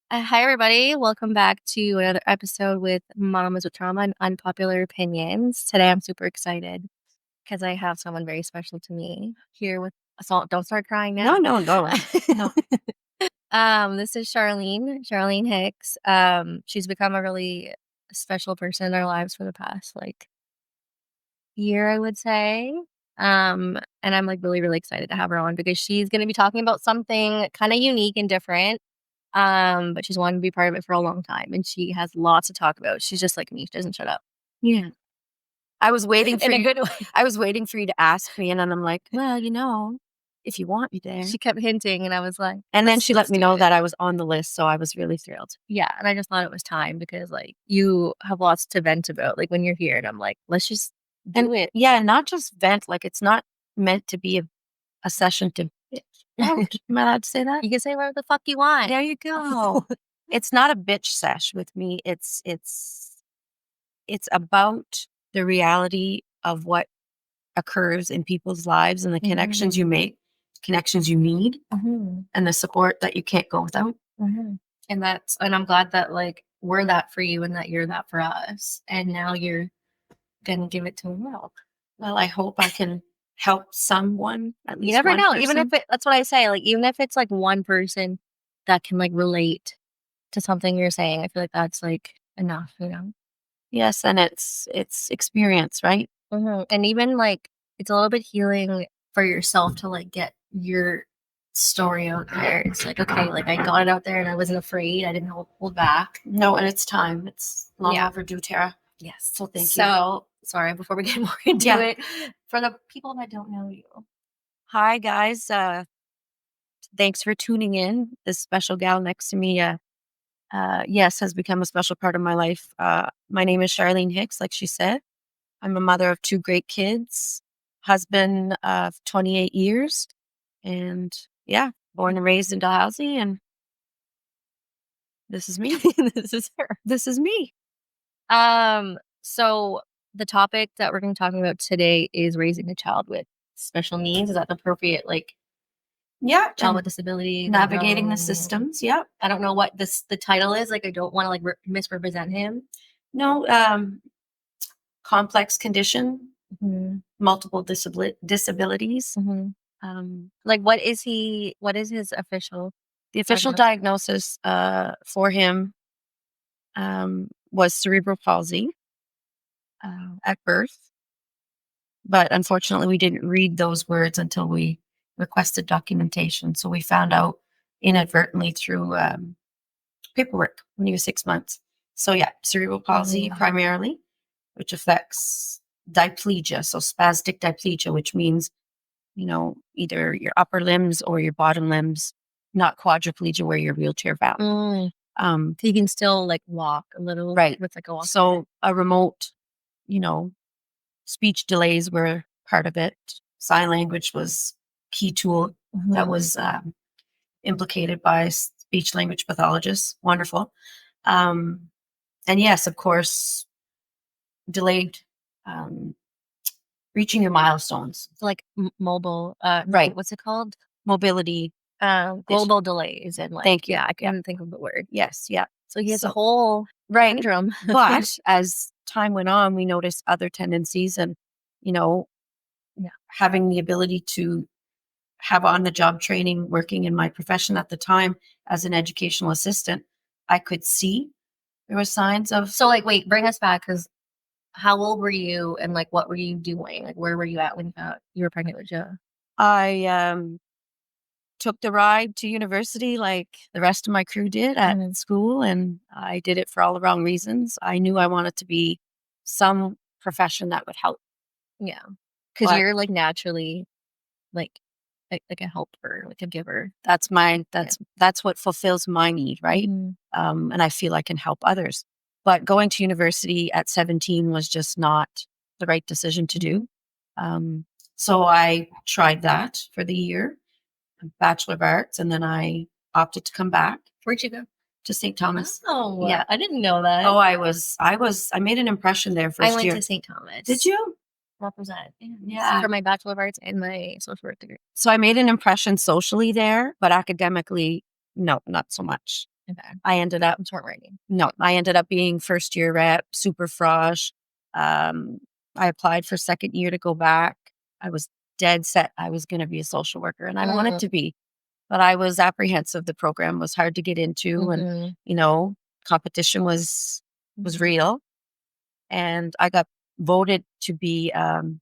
Hi, everybody. Welcome back to another episode with Mamas with Trauma and Unpopular Opinions. Today, I'm super excited because I have someone very special to me here with us all. Don't start crying No, now. no, no, no. This is Charlene Hicks. She's become a really special person in our lives for the past year, I would say. And I'm really, really excited to have her on because she's going to be talking about something kind of unique and different. But she's wanted to be part of it for a long time, and she has lots to talk about. She's just like me; she doesn't shut up. Yeah. I was waiting for In a you. good way. I was waiting for you to ask me, and then I'm like, well, if you want me there. She kept hinting, and I was like, And then she let let's me do know it. that I was on the list, so I was really thrilled. Yeah, and I just thought it was time because you have lots to vent about, when you're here, and I'm like, let's just do it. Yeah, not just vent. Like it's not meant to be a session to bitch out. Am I allowed to say that? You can say whatever the fuck you want. There you go. It's not a bitch sesh with me. It's about the reality of what occurs in people's lives and the connections you make, connections you need, and the support that you can't go without. And I'm glad that we're that for you and that you're that for us. And now you're gonna give it to the world. Well, I hope I can help someone. At least You never one know. person. Even if that's what I say. Even if it's one person that can relate to something you're saying, I feel like that's enough. Yes, and it's experience, right? And even it's a little bit healing for yourself to get your story out there. It's okay, I got it out there and I wasn't afraid. I didn't hold back. No, and it's time. It's long overdue, Tara. Yes. So thank you. So sorry, before we get more into it, for the people that don't know you. Hi guys. Thanks for tuning in. This special gal next to me, yes, has become a special part of my life. My name is Charlene Hicks, like she said. I'm a mother of two great kids, husband of 28 years, and born and raised in Dalhousie, and this is me. This is her. This is me. So the topic that we're going to be talking about today is raising a child with special needs. Is that the appropriate child with disabilities, navigating the systems? Yeah. I don't know what the title is. I don't want to misrepresent him. No, complex condition, multiple disabilities. What is he? What is his official? The official diagnosis for him was cerebral palsy at birth. But unfortunately, we didn't read those words until we requested documentation. So we found out inadvertently through paperwork when he was 6 months. So cerebral palsy primarily, which affects diplegia. So spastic diplegia, which means, either your upper limbs or your bottom limbs, not quadriplegia where you're wheelchair bound. He can still walk a little, right? With a walker. So a remote, speech delays were part of it. Sign language was key tool that was implicated by speech language pathologists. Wonderful. And yes, of course, delayed reaching your milestones. Mobile, right. What's it called? Mobility. Global delays and thank you. Yeah, I couldn't think of the word. Yes, yeah. So he has a whole syndrome. But as time went on, we noticed other tendencies and, having the ability to have on-the-job training, working in my profession at the time as an educational assistant, I could see there were signs of. So wait, bring us back, because how old were you and what were you doing? Where were you at when you were pregnant with Joe? I took the ride to university like the rest of my crew did at school, and I did it for all the wrong reasons. I knew I wanted to be some profession that would help. Yeah, because you're naturally like a helper, a giver. That's what fulfills my need, right? And I feel I can help others. But going to university at 17 was just not the right decision to do. So I tried that for the year, Bachelor of Arts, and then I opted to come back. Where'd you go? To St. Thomas. Oh, yeah. I didn't know that. Oh, I made an impression there first year. I went to St. Thomas. Did you? Represent. Yeah. For my Bachelor of Arts and my social work degree. So I made an impression socially there, but academically, no, not so much. Okay. I ended up Smart writing. no, I ended up being first year rep, super frosh. I applied for second year to go back. I was dead set I was going to be a social worker, and I wanted to be, but I was apprehensive. The program was hard to get into, and Mm-hmm. competition was real. And I got voted to be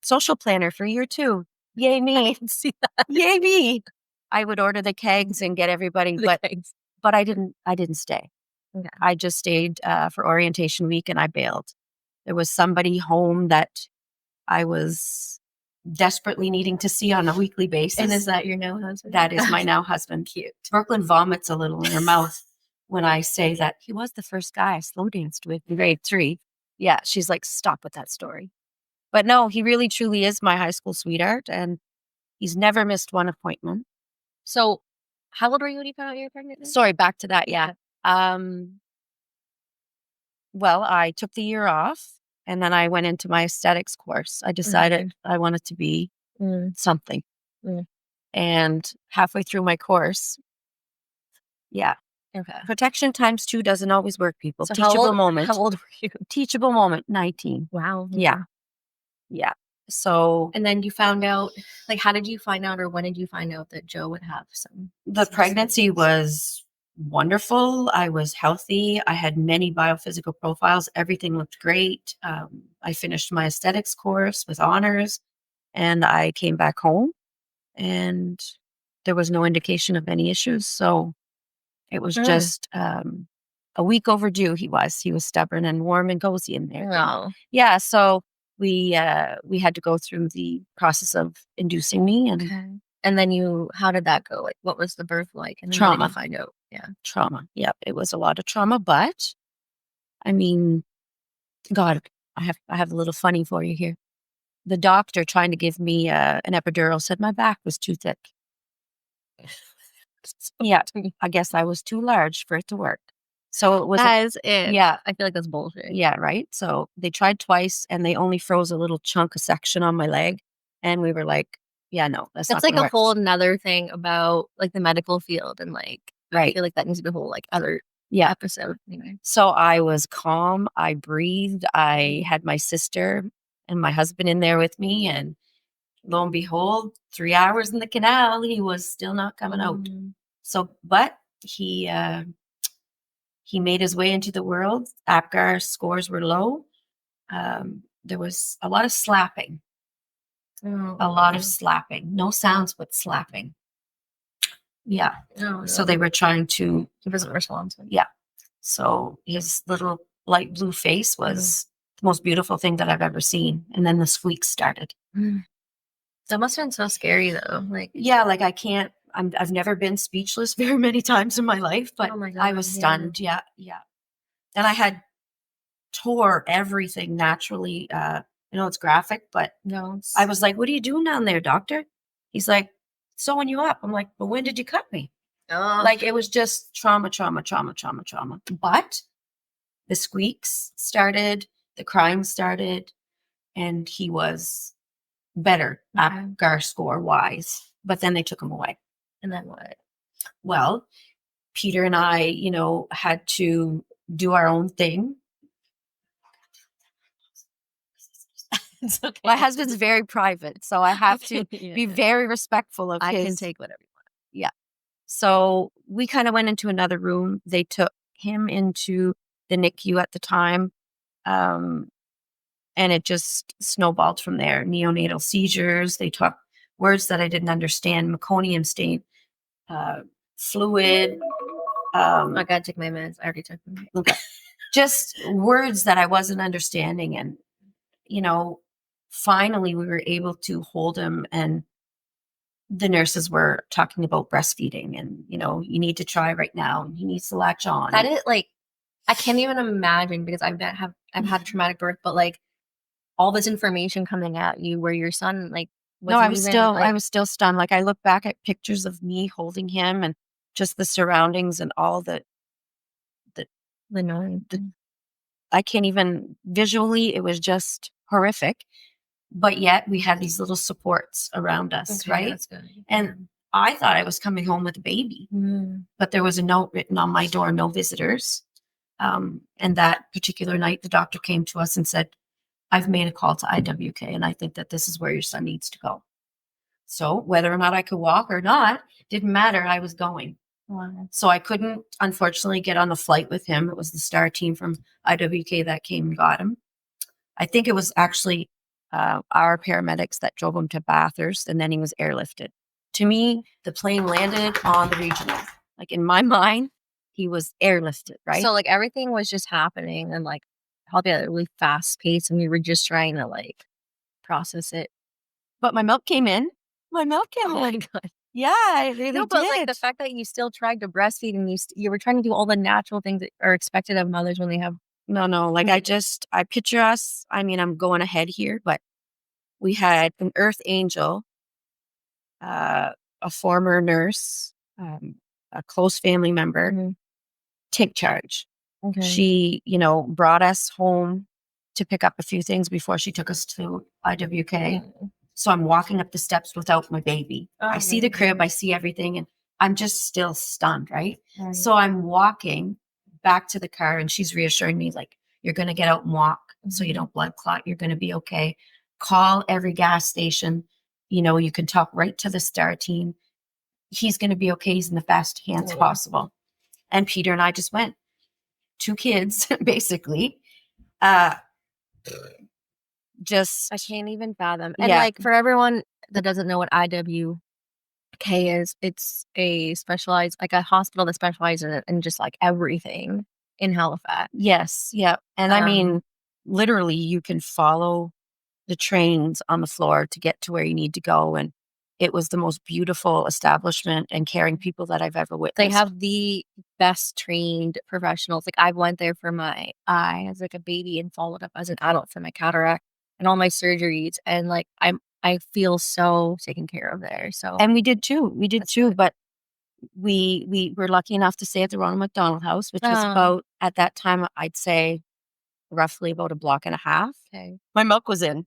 social planner for year 2. Yay me! See that? Yay me! I would order the kegs and get everybody, The but cakes. I didn't stay. Okay. I just stayed for orientation week, and I bailed. There was somebody home that I was desperately needing to see on a weekly basis. And is that your now husband? That is my now husband. Cute. Brooklyn vomits a little in her mouth when I say that he was the first guy I slow danced with in grade 3. Yeah, she's like, stop with that story. But no, he really truly is my high school sweetheart, and he's never missed one appointment. So, how old were you when you found out you were pregnant? Then? Sorry, back to that. Yeah. Well, I took the year off, and then I went into my aesthetics course. I decided I wanted to be something. Mm. And halfway through my course, yeah. Okay. Protection times 2 doesn't always work, people. So Teachable moment. How old were you? Teachable moment, 19. Wow. Okay. Yeah. Yeah. So And then you found out, like, how did you find out, or when did you find out that Joe would have the pregnancy was wonderful. I was healthy. I had many biophysical profiles. Everything looked great. I finished my aesthetics course with honors, and I came back home, and there was no indication of any issues. So it was just a week overdue. He was stubborn and warm and cozy in there. No. Yeah. So we had to go through the process of inducing me, and And then how did that go? Like, what was the birth like? And then trauma. What did you find out? Yeah. Trauma. Yep. It was a lot of trauma, but I mean, God, I have a little funny for you here. The doctor trying to give me an epidural said my back was too thick. Yeah, I guess I was too large for it to work. So it was That is it. Yeah. I feel like that's bullshit. Yeah, right. So they tried twice, and they only froze a little chunk of section on my leg, and we were like, "Yeah, no, that's That's not like gonna a work." whole another thing about like the medical field, and like I Right. feel like that needs to be a whole like other Yeah. episode. Anyway. So I was calm. I breathed. I had my sister and my husband in there with me, and lo and behold, 3 hours in the canal, he was still not coming out. So, but he made his way into the world. APGAR scores were low. There was a lot of slapping. A lot of slapping. No sounds, but slapping. Yeah. So they were trying to. He wasn't responsive. Yeah. So his little light blue face was the most beautiful thing that I've ever seen. And then the squeaks started. That must have been so scary though. Like, yeah, like I've never been speechless very many times in my life, but oh my God, I was stunned. Yeah. Yeah. And I had tore everything naturally. It's graphic, but no. I was like, "What are you doing down there, doctor?" He's like, "Sewing you up." I'm like, "But when did you cut me?" Like it was just trauma, trauma, trauma, trauma, trauma. But the squeaks started, the crying started, and he was better APGAR score wise. But then they took him away. And then what? Well, Peter and I, had to do our own thing. It's okay. My husband's very private, so I have to be very respectful of his. I can take whatever you want. Yeah. So we kind of went into another room. They took him into the NICU at the time, and it just snowballed from there. Neonatal seizures. They took words that I didn't understand. Meconium stain, fluid. I gotta take my meds. I already took them. Okay. Just words that I wasn't understanding, and finally we were able to hold him, and the nurses were talking about breastfeeding, and you need to try right now, and he needs to latch on. That is like, I can't even imagine, because I've had a traumatic birth, but like all this information coming at you where your son like I was still stunned. Like I look back at pictures of me holding him, and just the surroundings and all the noise. I can't even visually, it was just horrific. But yet we had these little supports around us, right? That's good. And I thought I was coming home with a baby, but there was a note written on my door, no visitors. And that particular night, the doctor came to us and said, I've made a call to IWK, and I think that this is where your son needs to go. So whether or not I could walk or not, didn't matter. I was going. Wow. So I couldn't, unfortunately, get on the flight with him. It was the STAR team from IWK that came and got him. I think it was actually our paramedics that drove him to Bathurst, and then he was airlifted. To me, the plane landed on the regional. Like in my mind, he was airlifted, right? So like everything was just happening and like probably at a really fast pace, and we were just trying to like process it. But my milk came in. My milk came in. Oh my God. Yeah, I really No, did. but like the fact that you still tried to breastfeed and you were trying to do all the natural things that are expected of mothers when they have. No, like I picture us. I mean, I'm going ahead here, but we had an earth angel, a former nurse, a close family member, take charge. Okay. She, brought us home to pick up a few things before she took us to IWK. So I'm walking up the steps without my baby. I see the crib, I see everything, and I'm just still stunned, right? So I'm walking back to the car, and she's reassuring me, like, you're going to get out and walk so you don't blood clot. You're going to be okay. Call every gas station. You can talk right to the STAR team. He's going to be okay. He's in the best hands possible. And Peter and I just went. 2 kids, basically. Just I can't even fathom. And like for everyone that doesn't know what IWK is, it's a specialized, like a hospital that specializes in just like everything in Halifax. Yes. Yeah. And I mean, literally you can follow the trains on the floor to get to where you need to go. And it was the most beautiful establishment and caring people that I've ever witnessed. They have the best trained professionals. Like I went there for my eye as like a baby and followed up as an adult for my cataract and all my surgeries. And like I feel so taken care of there. So and we did too. But we were lucky enough to stay at the Ronald McDonald House, which was about, at that time, I'd say roughly about a block and a half. Okay. My milk was in.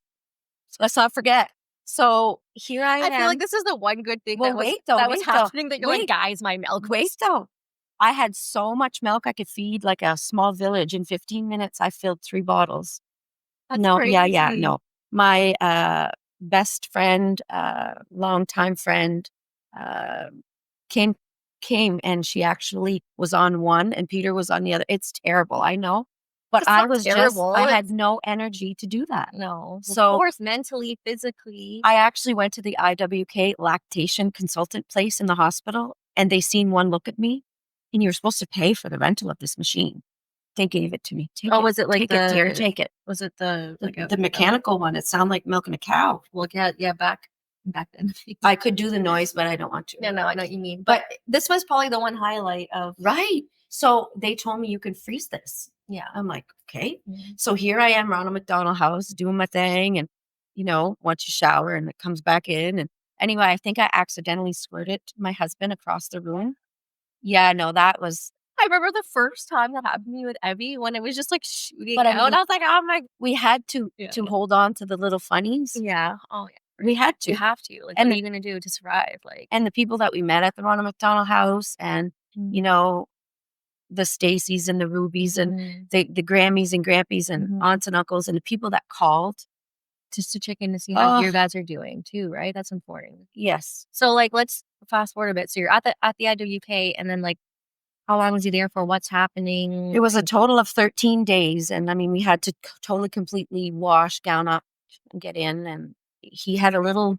So let's not forget. So here I am. I feel like this is the one good thing Well, that was happening. That you're like, guys, my milk. Wait though. I had so much milk I could feed like a small village. In 15 minutes, I filled 3 bottles. That's crazy. No. My best friend, longtime friend, came and she actually was on one and Peter was on the other. It's terrible, I know. But I was terrible. I had no energy to do that. No. So of course, mentally, physically. I actually went to the IWK lactation consultant place in the hospital, and they seen one look at me, and you're supposed to pay for the rental of this machine. They gave it to me. Was it like take it. Was it the mechanical one? It sounded like milking a cow. Well, yeah, back then. I could do the noise, but I don't want to. No, I know what you mean. But this was probably the one highlight of right. So they told me you can freeze this. Yeah. I'm like, okay. So here I am, Ronald McDonald House, doing my thing. And, once you shower and it comes back in. And anyway, I think I accidentally squirted my husband across the room. Yeah, no, that was. I remember the first time that happened to me with Evie when it was just like shooting out. I was like, oh my. We had to hold on to the little funnies. Yeah. Oh, yeah. We had to. You have to. Like, what are you going to do to survive? Like, and the people that we met at the Ronald McDonald House and, the Stacys and the Rubies and the Grammys and Grampies and aunts and uncles and the people that called. Just to check in to see how your guys are doing too, right? That's important. Yes. So like, let's fast forward a bit. So you're at the IWK, and then like, how long was he there for? What's happening? It was a total of 13 days. And I mean, we had to totally, completely wash, gown up, and get in. And he had a little,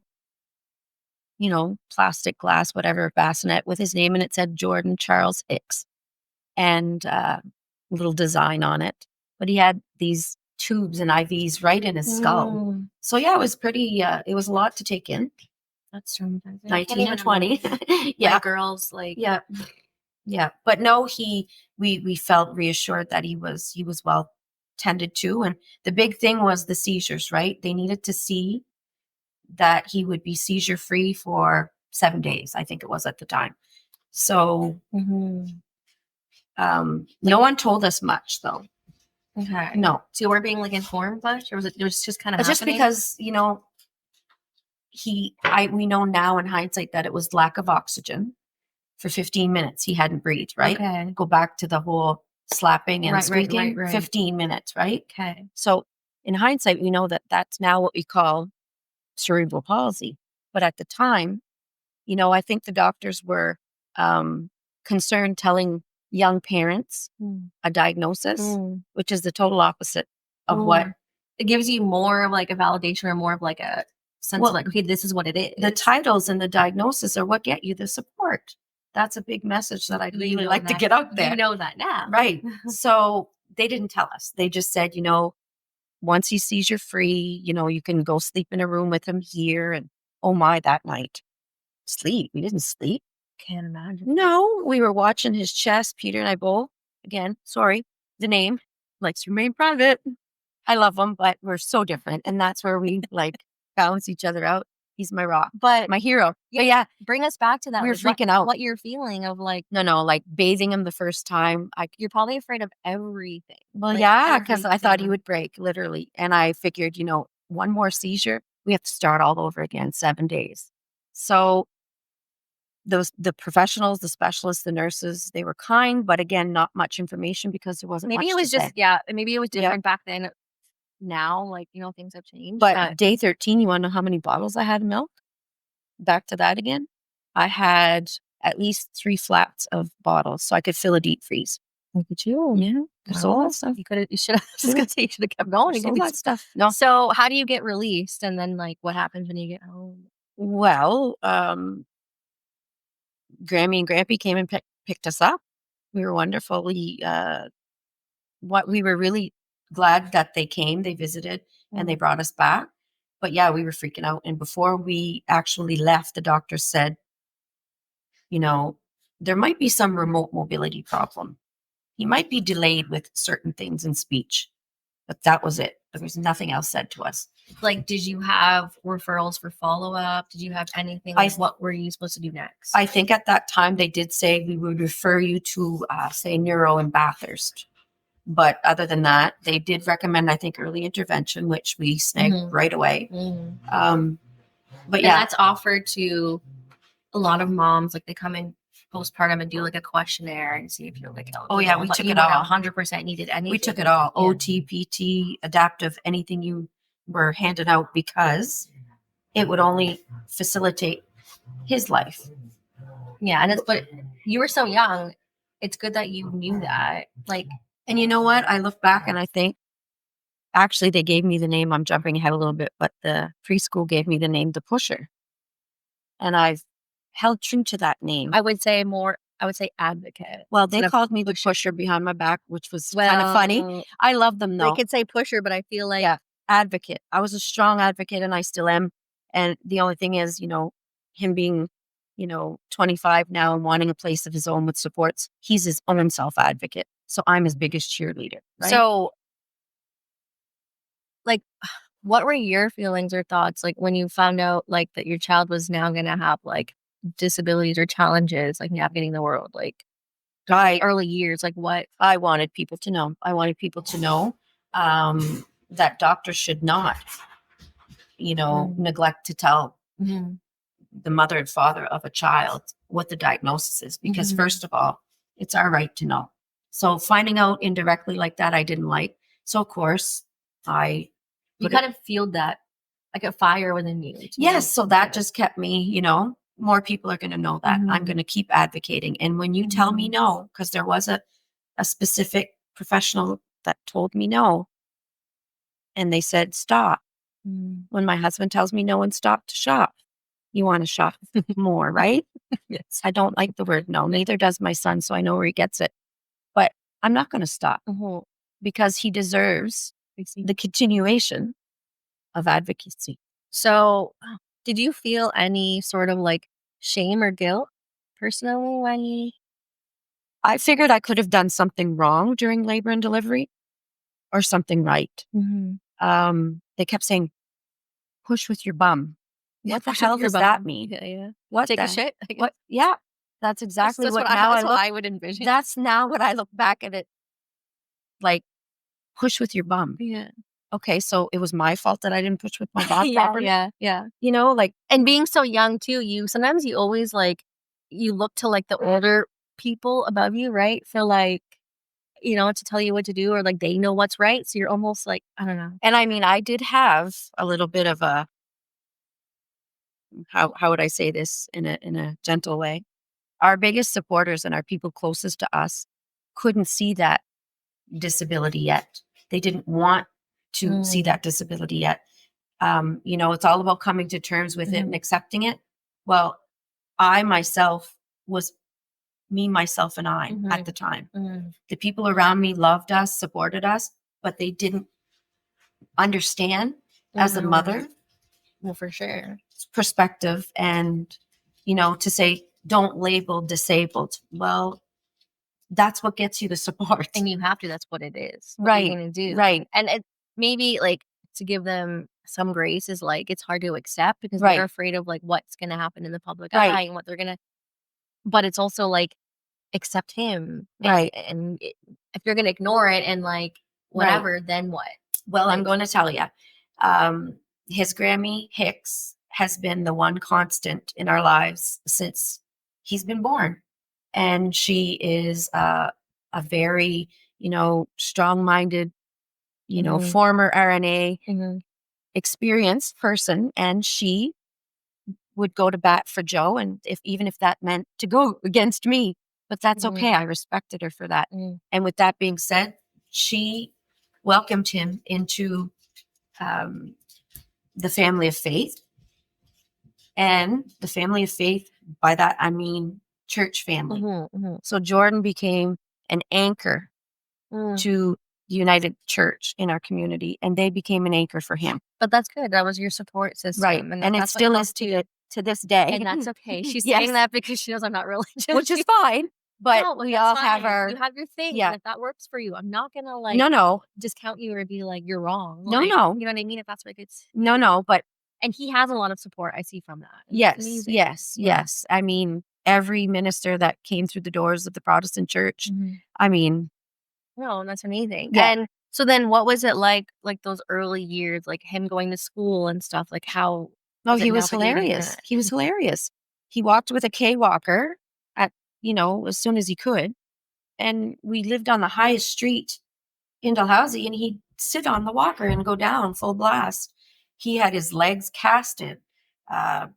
plastic glass, whatever, bassinet with his name. And it said Jordan Charles Hicks and a little design on it. But he had these tubes and IVs right in his skull. So yeah, it was pretty, it was a lot to take in. That's traumatizing. 19 and 20. Yeah. My girls, like. Yeah. Yeah. But no, we felt reassured that he was well tended to. And the big thing was the seizures, right? They needed to see that he would be seizure free for 7 days, I think it was at the time. So no one told us much though. Okay. No. So you weren't being like informed much, or was it just kind of just because, we know now in hindsight that it was lack of oxygen. For 15 minutes, he hadn't breathed, right? Okay. Go back to the whole slapping and squeaking, Right. 15 minutes, right? Okay. So in hindsight, we know that that's now what we call cerebral palsy. But at the time, I think the doctors were concerned telling young parents a diagnosis, which is the total opposite of what it gives you more of like a validation or more of like a sense of like, okay, this is what it is. the titles and the diagnosis are what get you the support. That's a big message that I'd really like to get out there. You know that now. Right. So they didn't tell us. They just said, once he's seizure free, you can go sleep in a room with him here. And oh my, that night. Sleep. We didn't sleep. Can't imagine. No, we were watching his chest. Peter and I both. Again, sorry, the name likes to remain private. I love him, but we're so different. And that's where we balance each other out. He's my rock, But my hero. yeah, But yeah, bring us back to that. we were like, freaking out. What you're feeling of like, No, like bathing him the first time. you're probably afraid of everything. Well, Like, yeah, because I thought he everything. would break, literally. And I figured, one more seizure, we have to start all over again, 7 days. So the professionals, the specialists, the nurses, they were kind, but again, not much information because there wasn't Maybe much it was to just say. maybe it was Yeah. different back then. Now, like, things have changed. But day 13, you want to know how many bottles I had of milk? Back to that again. I had at least 3 flats of bottles, so I could fill a deep freeze. Look at you. Yeah, there's all that stuff. You should have. Just gonna say you should have kept going. There's all that stuff. No, So, how do you get released? And then, like, what happens when you get home? well, Grammy and Grampy came and picked us up. We were wonderfully, we were really glad that they came, they visited, and they brought us back. But yeah, we were freaking out. And before we actually left, the doctor said, there might be some remote mobility problem. He might be delayed with certain things in speech, but that was it. There was nothing else said to us. Like, did you have referrals for follow up? Did you have anything? What were you supposed to do next? I think at that time they did say we would refer you to, say, neuro in Bathurst. But other than that, they did recommend, I think, early intervention, which we snagged right away. But yeah, that's offered to a lot of moms. Like, they come in postpartum and do like a questionnaire and see if you're like eligible. Oh yeah, we took it all. 100% needed anything. We took it all. Yeah. OT, PT, adaptive, anything you were handed out, because it would only facilitate his life. Yeah, but you were so young. It's good that you knew that. And you know what? I look back and I think, actually, they gave me the name. I'm jumping ahead a little bit, but the preschool gave me the name The Pusher. And I've held true to that name. I would say advocate. Well, they called me the pusher behind my back, which was kind of funny. I love them though. They could say pusher, but I feel like advocate. I was a strong advocate and I still am. And the only thing is, him being, 25 now and wanting a place of his own with supports, he's his own self-advocate. So I'm his biggest cheerleader. Right? So, like, what were your feelings or thoughts, like, when you found out, like, that your child was now going to have, like, disabilities or challenges, like, navigating the world, like, early years, like, what? I wanted people to know. That doctors should not, neglect to tell the mother and father of a child what the diagnosis is, because first of all, it's our right to know. So finding out indirectly like that, I didn't like. So of course, you kind of feel that, like a fire within you. Yes. So that just kept me, more people are going to know that. I'm going to keep advocating. And when you tell me no, because there was a specific professional that told me no, and they said, stop. When my husband tells me no and stop to shop, you want to shop more, right? Yes. I don't like the word no. Neither does my son. So I know where he gets it. But I'm not going to stop because he deserves the continuation of advocacy. So did you feel any sort of like shame or guilt personally when I figured I could have done something wrong during labor and delivery or something right. They kept saying, push with your bum. What the hell does that mean? Yeah. What Take a shit? What? Yeah, that's exactly that's what I would envision. That's now what I look back at it like, push with your bum. Yeah. okay, so it was my fault that I didn't push with my boss Yeah, properly. yeah, yeah. You know, like, And being so young too, sometimes you always, like, you look to, like, the older people above you, right? For, like, to tell you what to do, or, like, they know what's right, so you're almost like, I don't know. and I mean, I did have a little bit of a, how would I say this in a gentle way? Our biggest supporters and our people closest to us couldn't see that disability yet. They didn't want to see Mm, that disability yet. It's all about coming to terms with it and mhm, accepting it. Well, I myself was me, myself, and I at mhm, the time. mhm, The people around me loved us, supported us, but they didn't understand as a mhm. mother Well, for sure. perspective and, to say, don't label disabled. Well, that's what gets you the support. And you have to, that's what it is. What are you Right, gonna do? right, And it maybe, like, to give them some grace is, like, it's hard to accept because they're right, afraid of, like, what's gonna happen in the public right, eye and what they're gonna, but it's also, like, accept him, right, and if you're gonna ignore it and, like, right. whatever, then what? Well, I'm Like, going to tell you, um, his Grammy Hicks has been the one constant in our lives since he's been born. And she is a very, strong minded, mhm, former RNA mhm, experienced person. And she would go to bat for Joe. And even if that meant to go against me, but that's mhm, okay. I respected her for that. mhm, And with that being said, she welcomed him into um, the family of faith. And the family of faith, by that I mean church family. mhm, mhm, So Jordan became an anchor mm. to the United Church in our community, and they became an anchor for him. But that's good, that was your support Right. system, and And it that's what still is helped you. to this day. And that's okay. She's saying Yes, that because she knows I'm not which religious. is fine. But No, but we that's all have fine. You our, have your thing, and yeah. if that works for you, I'm not gonna, like, No, no, discount you or be like, "You're wrong." no, Like, no, you know what I mean? If that's what it's, no, no. But and he has a lot of support, I see from that, and that's yes, amazing. yes, Yeah. yes. I mean, every minister that came through the doors of the Protestant church, Mhm. I mean, No, that's amazing. yeah. And so then what was it like those early years, like, him going to school and stuff? Like, how No, was it he now was that you're gonna. hilarious. He was hilarious. He walked with a K walker at, as soon as he could. And we lived on the highest street in Dalhousie, and he'd sit on the walker and go down full blast. He had his legs casted,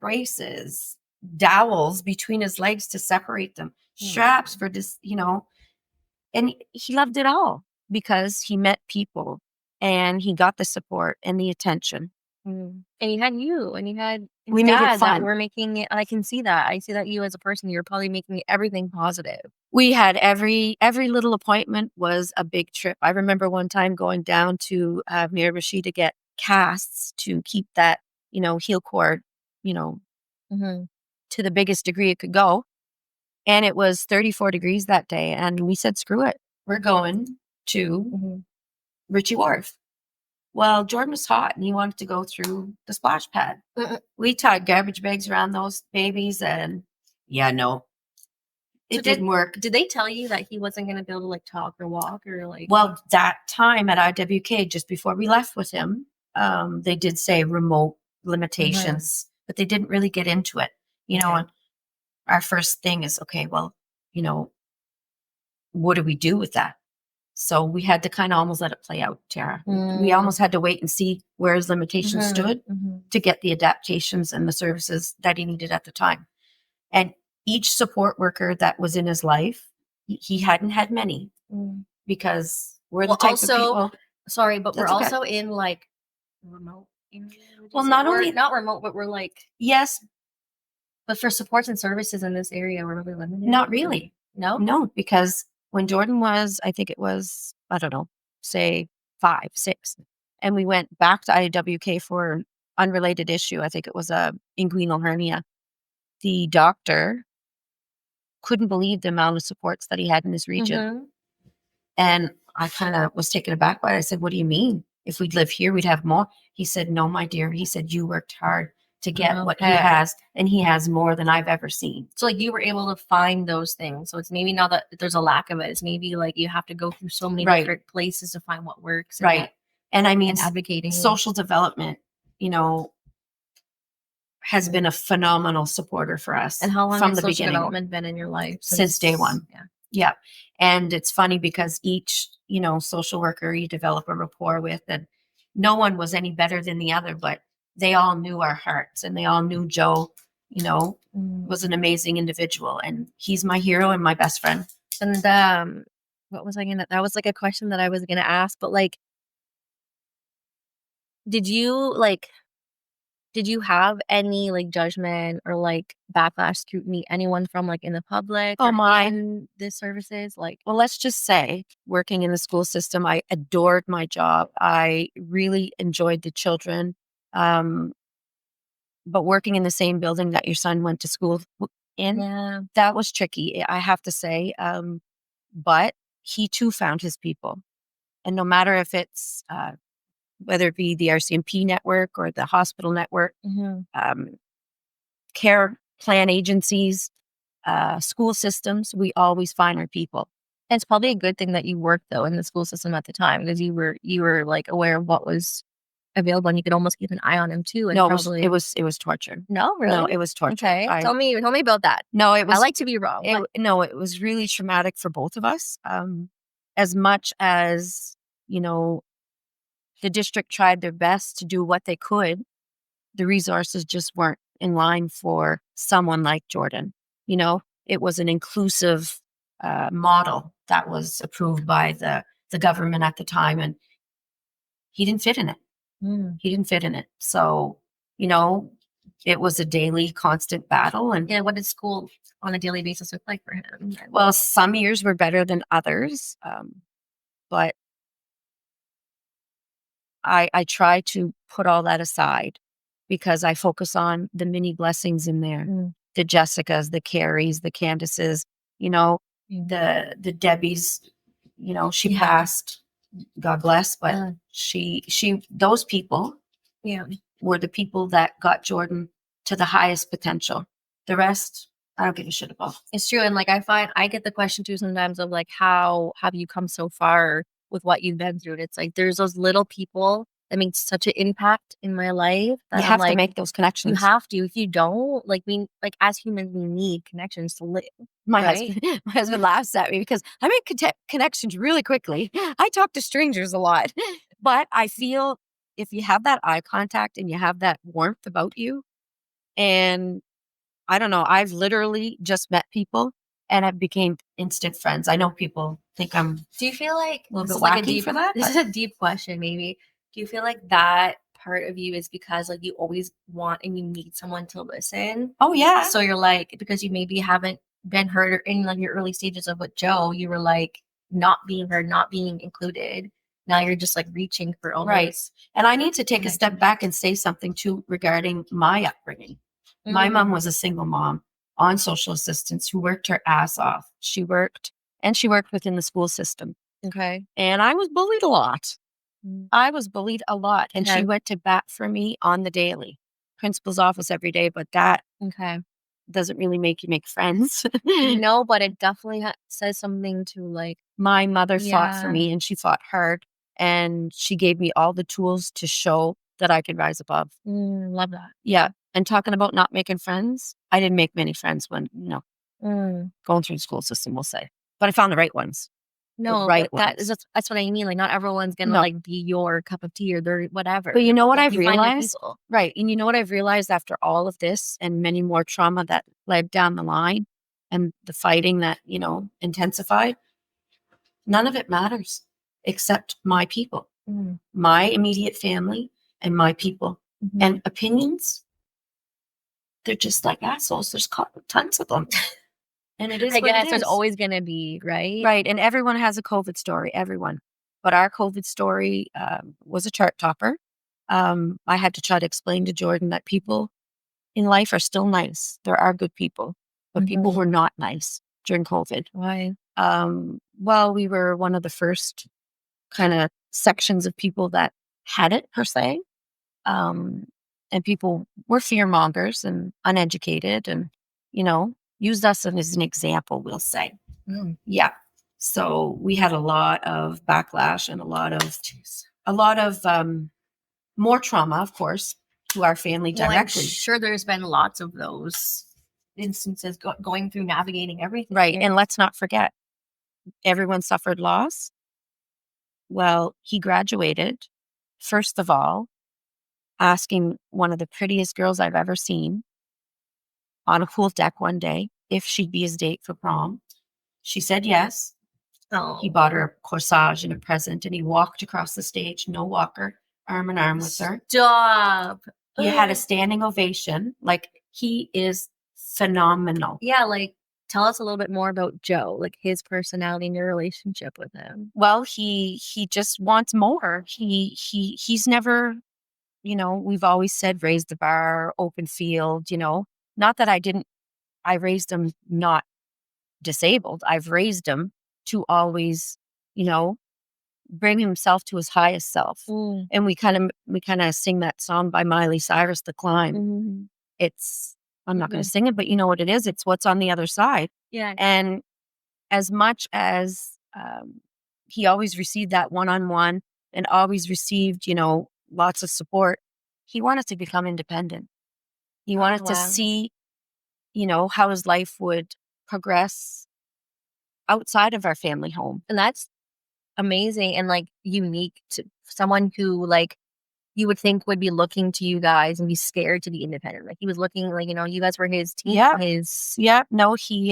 braces, dowels between his legs to separate them, straps Mm, for this, and he loved it all because he met people and he got the support and the attention. and you had his We made it dad that fun. were making it. I can see that. I see that you as a person, you're probably making everything positive. We had every little appointment was a big trip. I remember one time going down to Miramichi to get casts to keep that, heel cord, you know, Mhm, to the biggest degree it could go. And it was 34 degrees that day. And we said, screw it. We're going to mhm. Ritchie Wharf. Well, Jordan was hot and he wanted to go through the splash pad. We tied garbage bags around those babies and yeah, no, So it didn't work. did they tell you that he wasn't gonna be able to, like, talk or walk or, like. Well, that time at IWK, just before we left with him, they did say remote Mhm, limitations, but they didn't really get into it. okay. And our first thing is, okay, well, you know, what do we do with that? So we had to kind of almost let it play out, Tara. We Mm, almost had to wait and see where his limitations mhm, stood mhm, to get the adaptations and the services that he needed at the time. And each support worker that was in his life, he hadn't had many mm. because we're the Well, type of also, people. sorry, but we're That's okay. also in, like, remote area, would you Well, say? not We're only not remote, but we're, like, yes, but for supports and services in this area, we're really limited. not really. No? No, because when Jordan was, I think it was, I don't know, say 5, 6, and we went back to IWK for an unrelated issue. I think it was a inguinal hernia. The doctor couldn't believe the amount of supports that he had in his region. Mhm. And I kind of was taken aback by it. I said, what do you mean? If we'd live here, we'd have more. He said, no, my dear. He said, you worked hard to get what he Okay. has, and he has more than I've ever seen. So, like, you were able to find those things. So it's maybe not that there's a lack of it. It's maybe, like, you have to go through so many Right, different places to find what works. And right. And I mean, and advocating. social development, has been a phenomenal supporter for us. And how long from has the social beginning, development been in your life? since day one. Yeah. Yeah. And it's funny because each, social worker you develop a rapport with, and no one was any better than the other, but they all knew our hearts and they all knew Joe, was an amazing individual, and he's my hero and my best friend. And what was I that was like a question that I was gonna ask, but like, did you have any like judgment or like backlash, scrutiny, anyone from like in the public Oh or my. in the services? Like, Well, let's just say working in the school system, I adored my job. I really enjoyed the children. But working in the same building that your son went to school in, yeah. that was tricky, I have to say. But he too found his people. And no matter if it's, whether it be the RCMP network or the hospital network, um, care plan agencies, school systems, we always find our people. And it's probably a good thing that you worked though in the school system at the time, because you were like aware of what was available and you could almost keep an eye on him too. And No, probably it was torture. no, really, No, it was torture. okay. Tell me about that. No, it was. I like to be wrong. No, it was really traumatic for both of us. As much as the district tried their best to do what they could, the resources just weren't in line for someone like Jordan. It was an inclusive model that was approved by the government at the time, and he didn't fit in it. He didn't fit in it. So, it was a daily, constant battle. And yeah, what did school on a daily basis look like for him? Well, some years were better than others, but I try to put all that aside because I focus on the many blessings in there. The Jessicas, the Carries, the Candices, the Debbies, she passed, God bless, but she those people were the people that got Jordan to the highest potential. The rest, I don't give a shit about. It's true. And like, I get the question too sometimes of like, how have you come so far with what you've been through? And it's like, there's those little people that make such an impact in my life that You I'm have to like, make those connections. you have to. If you don't, like, as humans, we need connections to live. My right? husband laughs at me because I make connections really quickly. I talk to strangers a lot, but I feel if you have that eye contact and you have that warmth about you, and I don't know, I've literally just met people and have became instant friends. I know people think I'm. Do you feel like a little this bit is like a wacky deep for that? This is a deep question, maybe. Do you feel like that part of you is because like you always want and you need someone to listen? Oh yeah. So you're like, because you maybe haven't been heard or in like your early stages of with Joe, you were like not being heard, not being included. Now you're just like reaching for all Right. this. And I need to take a step back and say something too regarding my upbringing. My mom was a single mom on social assistance who worked her ass off. She worked within the school system. Okay. And I was bullied a lot. I was bullied a lot. And she went to bat for me on the daily. Principal's office every day, but that doesn't really make you make friends. No, but it definitely says something to like. My mother fought for me, and she fought hard, and she gave me all the tools to show that I could rise above. Love that. Yeah. And talking about not making friends, I didn't make many friends when, going through the school system, we'll say. But I found the right ones. No, right but ones. that's what I mean. Like, not everyone's gonna like be your cup of tea or their whatever. But you know what Like, I've you find your realized? people. Right. And you know what I've realized after all of this and many more trauma that led down the line and the fighting that, intensified? None of it matters except my people, my immediate family and my people. And opinions, they're just like assholes. There's tons of them. And it is I what it guess is. there's always gonna be, right? Right. And everyone has a COVID story, everyone. But our COVID story was a chart topper. I had to try to explain to Jordan that people in life are still nice. There are good people, but people were not nice during COVID. Why? Well, we were one of the first kind of sections of people that had it, per se. And people were fear mongers and uneducated and, used us as an example, we'll say. Yeah. So we had a lot of backlash and a lot of a lot of more trauma, of course, to our family Well, I'm directly. sure there's been lots of those instances going through navigating everything. Right. And let's not forget, everyone suffered loss. Well, he graduated, first of all, asking one of the prettiest girls I've ever seen on a pool deck one day if she'd be his date for prom. She said yes. Oh, He bought her a corsage and a present, and he walked across the stage, no walker, arm in arm with her. stop. He had a standing ovation. Like, he is phenomenal. Yeah, like tell us a little bit more about Joe, like his personality and your relationship with him. Well, he just wants more. He's never, we've always said raise the bar, open field, Not that I raised him not disabled. I've raised him to always, you know, bring himself to his highest self. Mm. And we kind of sing that song by Miley Cyrus, The Climb. Mhm. It's I'm not going to sing it, but you know what it is? It's what's on the other side. Yeah. And as much as he always received that one-on-one and always received, lots of support, he wanted to become independent. He wanted to Wow. see, how his life would progress outside of our family home. And that's amazing and like unique to someone who like you would think would be looking to you guys and be scared to be independent. Like he was looking like, you guys were his team. Yeah. His Yeah. No, he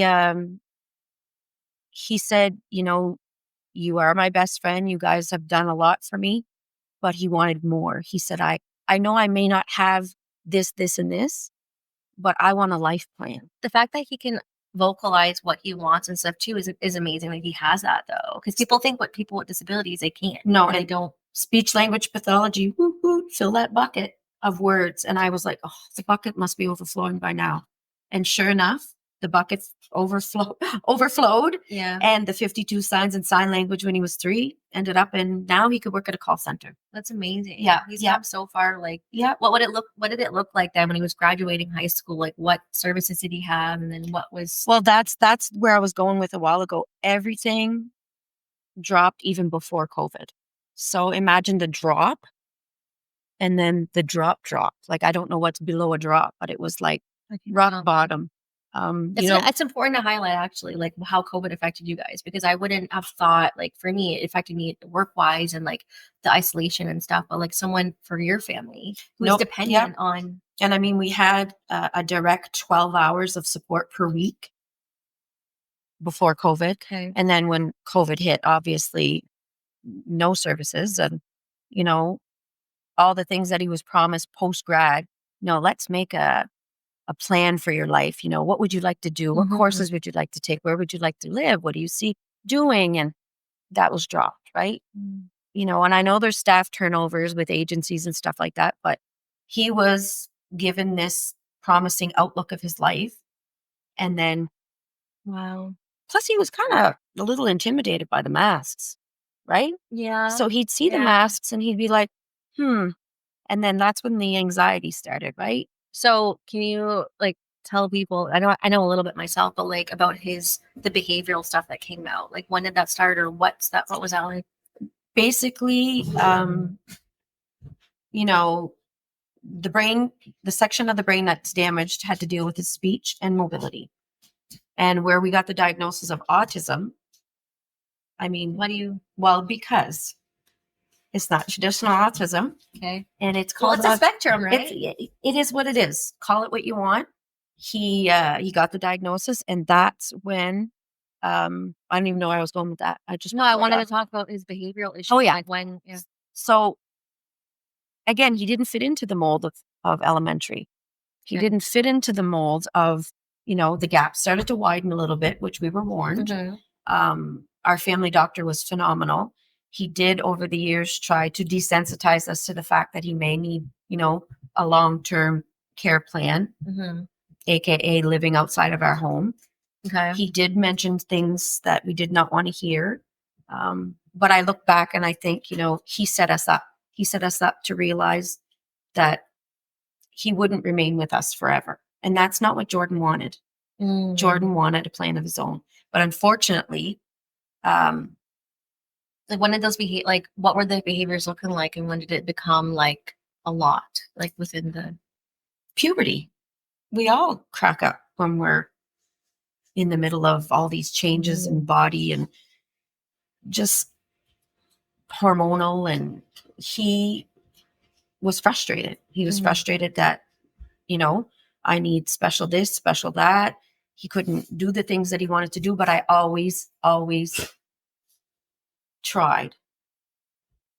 said, you are my best friend. You guys have done a lot for me, but he wanted more. He said, I know I may not have this, and this, but I want a life plan. The fact that he can vocalize what he wants and stuff too is amazing that he has that though. Because people think what people with disabilities they can't. No, and and they don't. Speech language pathology, fill that bucket of words. And I was like, oh, the bucket must be overflowing by now. And sure enough, the bucket overflowed. Yeah. And the 52 signs and sign language when he was 3 ended up in, now he could work at a call center. That's amazing. Yeah. He's come so far. Like, Yeah. what did it look like then when he was graduating high school? Like what services did he have? And then what was Well, that's where I was going with a while ago. Everything dropped even before COVID. So imagine the drop and then the drop. Like, I don't know what's below a drop, but it was like rock bottom. It's important to highlight actually like how COVID affected you guys because I wouldn't have thought like for me it affected me work wise and like the isolation and stuff, but like someone for your family who's dependent on. And I mean, we had a direct 12 hours of support per week before COVID. Okay. And then when COVID hit, obviously no services and, all the things that he was promised post grad. No, let's make a plan for your life. What would you like to do? What courses would you like to take? Where would you like to live? What do you see doing? And that was dropped, right? And I know there's staff turnovers with agencies and stuff like that, but he was given this promising outlook of his life. And then, Wow. plus he was kind of a little intimidated by the masks, right? Yeah. So he'd see the masks and he'd be like, And then that's when the anxiety started, right? So can you like tell people, I know a little bit myself, but like about the behavioral stuff that came out, like when did that start or what was that like? Basically, the section of the brain that's damaged had to deal with his speech and mobility. And where we got the diagnosis of autism, I mean, because it's not traditional autism. Okay. And it's called it's a spectrum, right? It is what it is. Call it what you want. He got the diagnosis, and that's when I don't even know where I was going with that. I wanted to talk about his behavioral issues. Oh yeah. Like when So again, he didn't fit into the mold of elementary. He didn't fit into the mold of, the gap started to widen a little bit, which we were warned. Our family doctor was phenomenal. He did over the years try to desensitize us to the fact that he may need, a long-term care plan, AKA living outside of our home. Okay. He did mention things that we did not want to hear. But I look back and I think, he set us up. He set us up to realize that he wouldn't remain with us forever. And that's not what Jordan wanted. Jordan wanted a plan of his own. But unfortunately, Like when did those behave like what were the behaviors looking like and when did it become like a lot? Like within the Puberty. We all crack up when we're in the middle of all these changes in body and just hormonal. And he was frustrated. He was frustrated that, you know, I need special this, special that. He couldn't do the things that he wanted to do, but I always tried.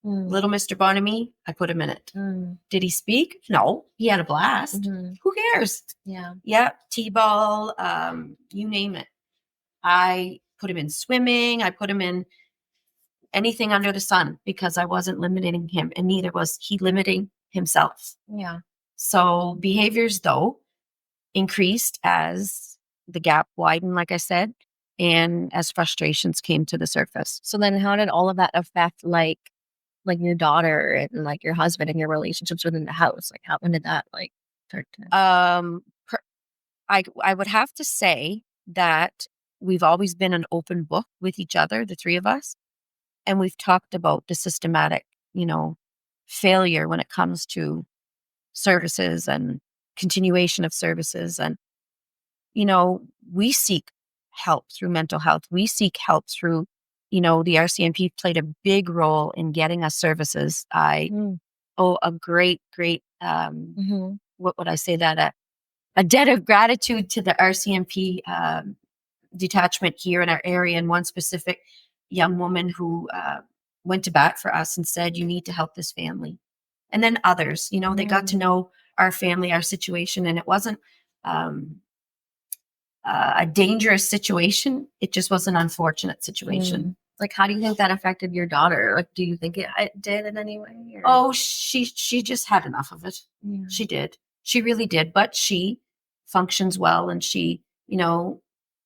Little Mr. Bonamy, I put him in it. Did he speak? No, he had a blast. Who cares? Yeah, T-ball, you name it. I put him in swimming. I put him in anything under the sun because I wasn't limiting him, and neither was he limiting himself. Yeah. So behaviors, though, increased as the gap widened, like I said, and as frustrations came to the surface. So then how did all of that affect like your daughter and like your husband and your relationships within the house? Like how when did that like start to I would have to say that we've always been an open book with each other, the three of us, and we've talked about the systematic, failure when it comes to services and continuation of services. And, we seek help through mental health. We seek help through, the RCMP played a big role in getting us services. I owe a great, what would I say that? A debt of gratitude to the RCMP detachment here in our area, and one specific young woman who went to bat for us and said, you need to help this family. And then others, they got to know our family, our situation, and it wasn't a dangerous situation. It just was an unfortunate situation. Like how do you think that affected your daughter? Like do you think it did in any way? Or? Oh, she just had enough of it. Yeah. She did. She really did. But she functions well, and she,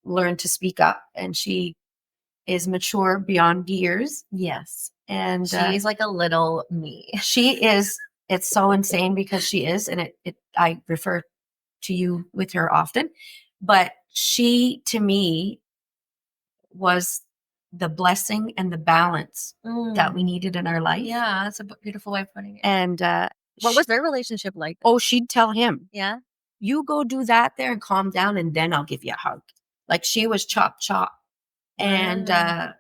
learned to speak up, and she is mature beyond years. Yes. And she's like a little me. She is. It's so insane because she is. And I refer to you with her often, but she, to me, was the blessing and the balance that we needed in our life. Yeah, that's a beautiful way of putting it. And what was their relationship like? Oh, she'd tell him, yeah, you go do that there and calm down, and then I'll give you a hug. Like she was chop. And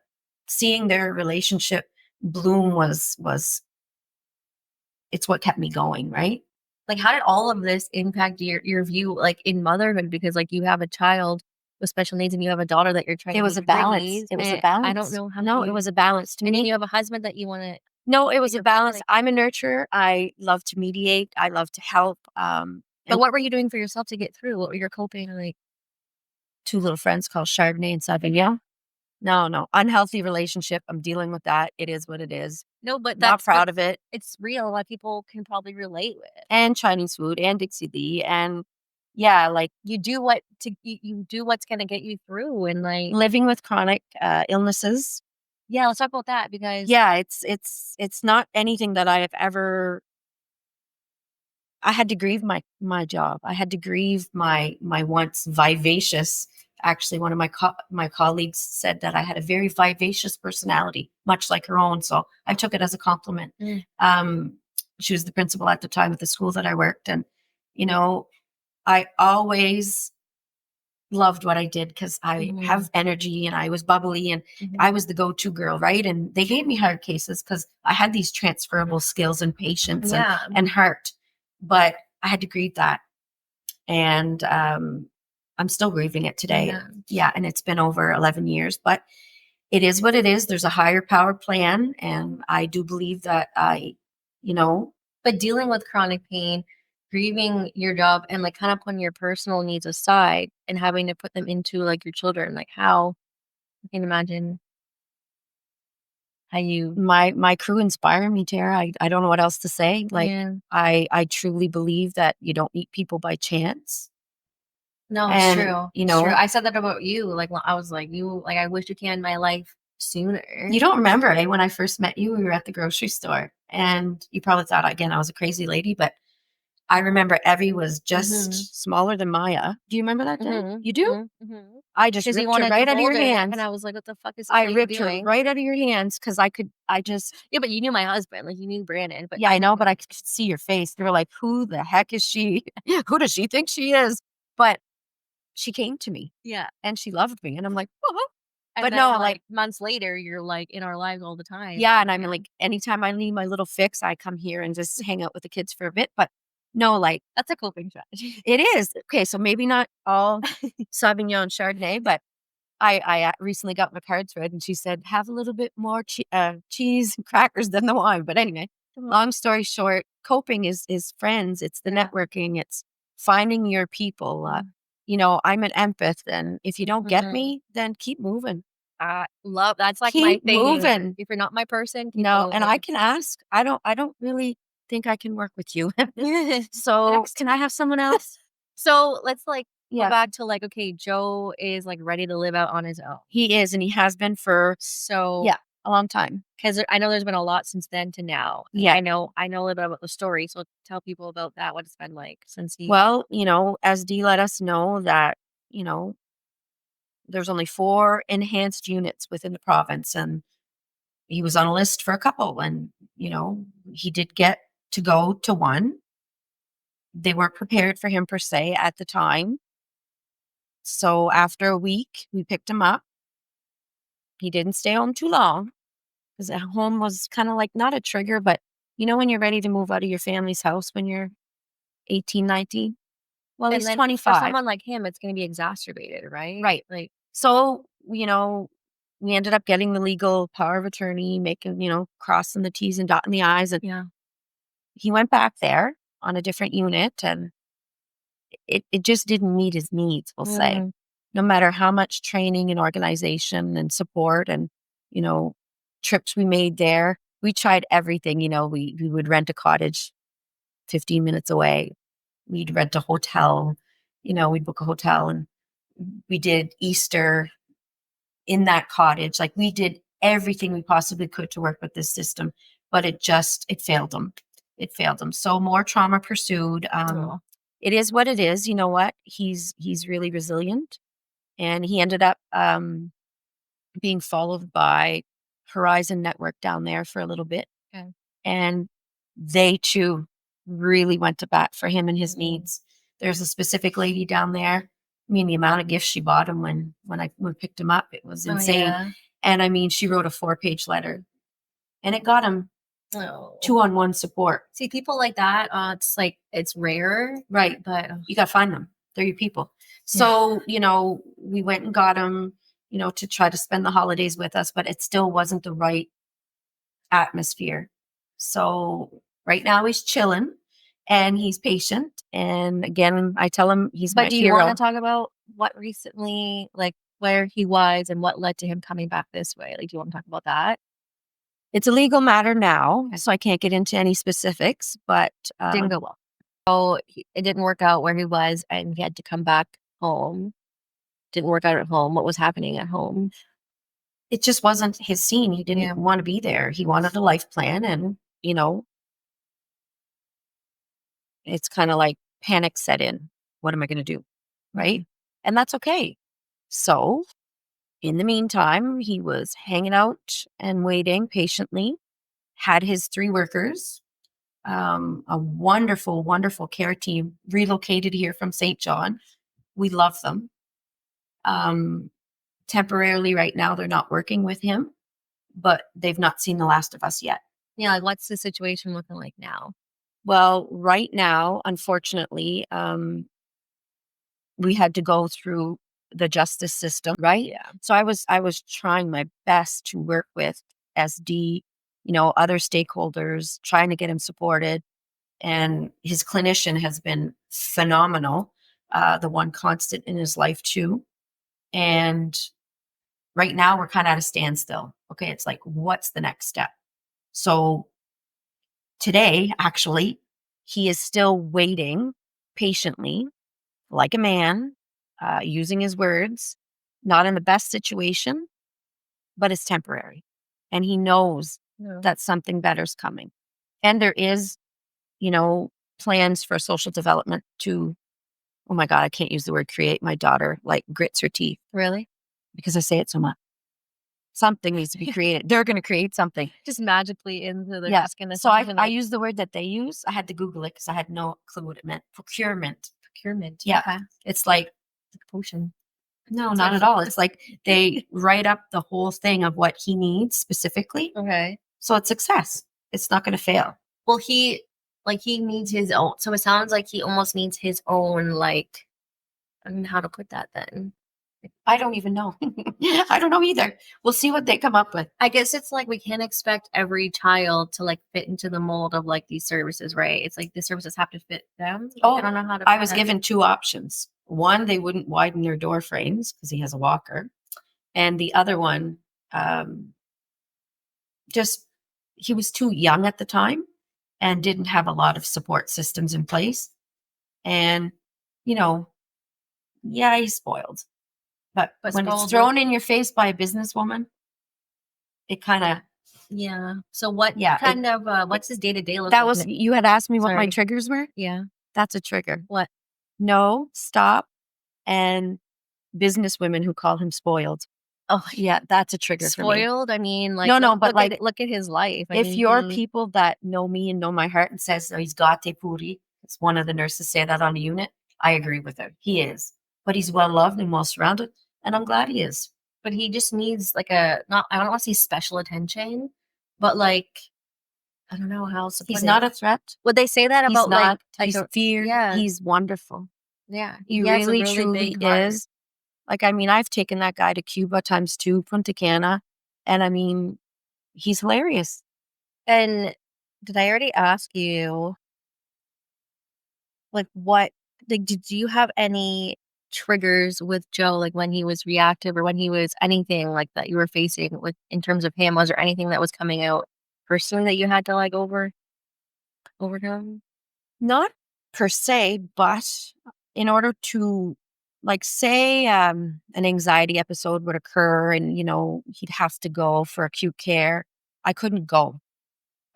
seeing their relationship bloom was it's what kept me going, right? Like how did all of this impact your view like in motherhood? Because like you have a child with special needs and you have a daughter that you're trying it to was a balance. It was a balance. I don't know how it was a balance to me. me. And you have a husband that you want to No, it was a balance. I'm a nurturer. I love to mediate. I love to help. But what were you doing for yourself to get through? What were your coping like? 2 little friends called Chardonnay and Sauvignon. No. Unhealthy relationship. I'm dealing with that. It is what it is. No, but not proud of it. It's real. A lot of people can probably relate with. And Chinese food and Dixie Lee. And yeah, like you do you do what's going to get you through, and like living with chronic illnesses. Yeah, let's talk about that because yeah, it's not anything that I have ever. I had to grieve my job. I had to grieve my once vivacious. Actually, one of my colleagues said that I had a very vivacious personality, much like her own. So I took it as a compliment. She was the principal at the time at the school that I worked, and I always loved what I did because I have energy and I was bubbly and I was the go-to girl, right? And they gave me hard cases because I had these transferable skills and patience and heart. But I had to grieve that. And I'm still grieving it today. Yeah. And it's been over 11 years, but it is what it is. There's a higher power plan. And I do believe that but dealing with chronic pain, grieving your job and like kind of putting your personal needs aside and having to put them into like your children, like how I can imagine how you my crew inspire me, Tara. I don't know what else to say. Like I truly believe that you don't meet people by chance. No, it's true. It's true. I said that about you. Like I was like you. Like I wish you came in my life sooner. You don't remember, eh? When I first met you, we were at the grocery store, and you probably thought again I was a crazy lady, but I remember Evie was Mhm. just smaller than Maya. Do you remember that day? Mhm. You do? Mhm. Mhm. I just 'Cause he ripped her wanted to right out of hold your her, and hands. I was like, "What the fuck is this I lady ripped her doing?" right out of your hands because I just, Yeah, but you knew my husband, like, you knew Brandon, but yeah, I know, but I could see your face. You were like, who the heck is she? Who does she think she is? But she came to me yeah. and she loved me. And I'm like, oh, And but then, no, like, like, months later, you're, like, in our lives all the time. yeah. And I mean, Yeah. like, anytime I need my little fix, I come here and just hang out with the kids for a bit. But no, like, That's a coping strategy. it is. Okay. So maybe not all Sauvignon Chardonnay, but I recently got my cards read, and she said, "Have a little bit more cheese and crackers than the wine." But anyway, Mhm. long story short, coping is friends. It's the Yeah. networking. It's finding your people. Mhm. I'm an empath, and if you don't get Mhm. me, then keep moving. I love that's, like, my Keep thing. moving. If you're not my person, keep No, and I moving. can ask. I don't really think I can work with you. So Next. can I have someone else? So, let's, like, go Yeah, back to, like, okay, Joe is, like, ready to live out on his own. he is, and he has been for, So, yeah, a long time. because I know there's been a lot since then to now. Like, Yeah. I know a little bit about the story, so tell people about that, what it's been like since he Well, SD let us know that, you know, there's only 4 enhanced units within the province, and he was on a list for a couple, and, he did get to go to one. They weren't prepared for him per se at the time. So after a week, we picked him up. He didn't stay home too long because at home was kind of like not a trigger, but when you're ready to move out of your family's house when you're 18, 19. Well, and he's then for 25. someone like him, it's gonna be exacerbated, right? Right. Like So, we ended up getting the legal power of attorney, making, crossing the T's and dotting the I's. And yeah. he went back there on a different unit, and it just didn't meet his needs, we'll say. Mm, No matter how much training and organization and support and, you know, trips we made there, we tried everything. We would rent a cottage 15 minutes away. We'd rent a hotel, we'd book a hotel, and we did Easter in that cottage. Like, we did everything we possibly could to work with this system, but it failed them. It failed them. So more trauma pursued. aw. It is what it is. You know what? He's really resilient, and he ended up being followed by Horizon Network down there for a little bit, Okay. and they too really went to bat for him and his Mm. needs. There's a specific lady down there. I mean, the amount of gifts she bought him when we picked him up, it was Oh, insane. yeah. And I mean, she wrote a 4-page letter, and it got him Oh. 2-on-1 support. See, people like that, it's like it's rare, Right. but You got to find them. They're your people. yeah. So, we went and got him, to try to spend the holidays with us, but it still wasn't the right atmosphere. So right now he's chilling and he's patient. And again, I tell him he's But my do you wanna hero. talk about what recently like, where he was and what led to him coming back this way? Like, do you wanna talk about that? It's a legal matter now, Okay. so I can't get into any specifics, but Didn't go well. So, it didn't work out where he was, and he had to come back home. Didn't work out at home. What was happening at home? it just wasn't his scene. He Yeah. didn't want to be there. He wanted a life plan, and, it's kind of like panic set in. What am I going to do? Right. Mhm. And that's okay. So in the meantime, he was hanging out and waiting patiently, had his 3 workers, a wonderful, wonderful care team relocated here from St. John. We love them. Um, Temporarily, right now, they're not working with him, but they've not seen the last of us yet. Yeah, like, what's the situation looking like now? Well, right now, unfortunately, we had to go through the justice system, right? Yeah. So I was trying my best to work with SD, other stakeholders, trying to get him supported. And his clinician has been phenomenal, the one constant in his life too. And right now we're kind of at a standstill. Okay, it's like, what's the next step? So today, actually, he is still waiting patiently, like a man, using his words, not in the best situation, but it's temporary. And he knows No. that something better's coming. And there is, you know, plans for social development to, oh my God, I can't use the word create. My daughter like grits her teeth Really? because I say it so much. Something needs to be created. They're going to create something. Just magically into they're Yeah. just gonna So something I like use the word that they use. I had to Google it because I had no clue what it meant. Procurement. procurement. Yeah. Okay. It's like, Like a potion. no, not at all. It's like they write up the whole thing of what he needs specifically. Okay. So it's success. It's not going to fail. Well, he needs his own. So it sounds like he almost needs his own like I don't know how to put that then. I don't even know. I don't know either. We'll see what they come up with. I guess it's like we can't expect every child to like fit into the mold of like these services, right? It's like the services have to fit them. Oh, I don't know how to I put was that. given two options. One, they wouldn't widen their door frames because he has a walker. And the other one, just he was too young at the time and didn't have a lot of support systems in place. And, you know, yeah, he's spoiled. But when it's spoiled thrown in your face by a businesswoman, it kind of, Yeah. So what yeah, kind of what's his day to day look that like? was, you had asked me what my Sorry. triggers were. Yeah. That's a trigger. What? No, stop. And businesswomen who call him spoiled. Oh, Yeah, that's a trigger for me. spoiled? I mean, like No, but look at his life. I if mean, you're people that know me and know my heart and says, oh, he's gate puri, it's one of the nurses say that on the unit. I agree with her. He is. But he's well loved and well surrounded. And I'm glad he is. but he just needs like I don't want to say special attention, but like I don't know how else to put He's it. not a threat. Would they say that He's about not. like He's feared. yeah. He's wonderful. Yeah. He has a really, really truly big heart. is. Like, I mean, I've taken that guy to Cuba ×2, Punta Cana. And I mean, he's hilarious. And did I already ask you like what like did you have any triggers with Joe like when he was reactive or when he was anything like that you were facing with in terms of him? Was there anything that was coming out personally that you had to like overcome? Not per se, but in order to, like, say an anxiety episode would occur and, he'd have to go for acute care, I couldn't go.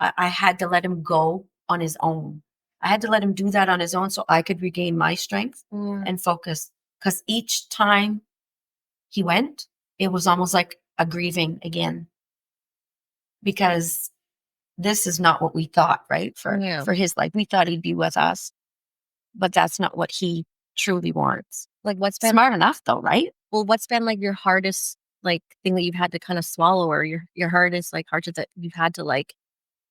I had to let him go on his own. I had to let him do that on his own so I could regain my strength and focus. Because each time he went, it was almost like a grieving again. Because this is not what we thought, right? For his life. We thought he'd be with us, but that's not what he truly wants. Like what's been Smart enough though, right? well, what's been like your hardest like thing that you've had to kind of swallow or your hardest like hardship that you've had to like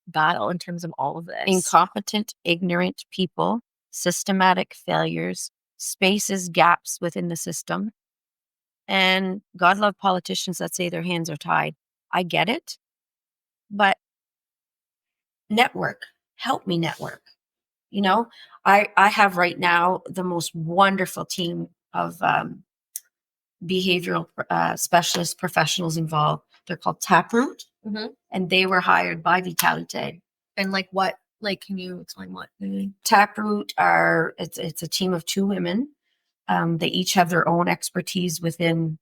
battle in terms of all of this? Incompetent, ignorant people, systematic failures, spaces, gaps within the system. And God love politicians that say their hands are tied. I get it, but network, help me network. I have right now the most wonderful team of behavioral specialist professionals involved. They're called Taproot, and they were hired by Vitalite. And like what? Like, can you explain what? Taproot it's a team of two women. They each have their own expertise within,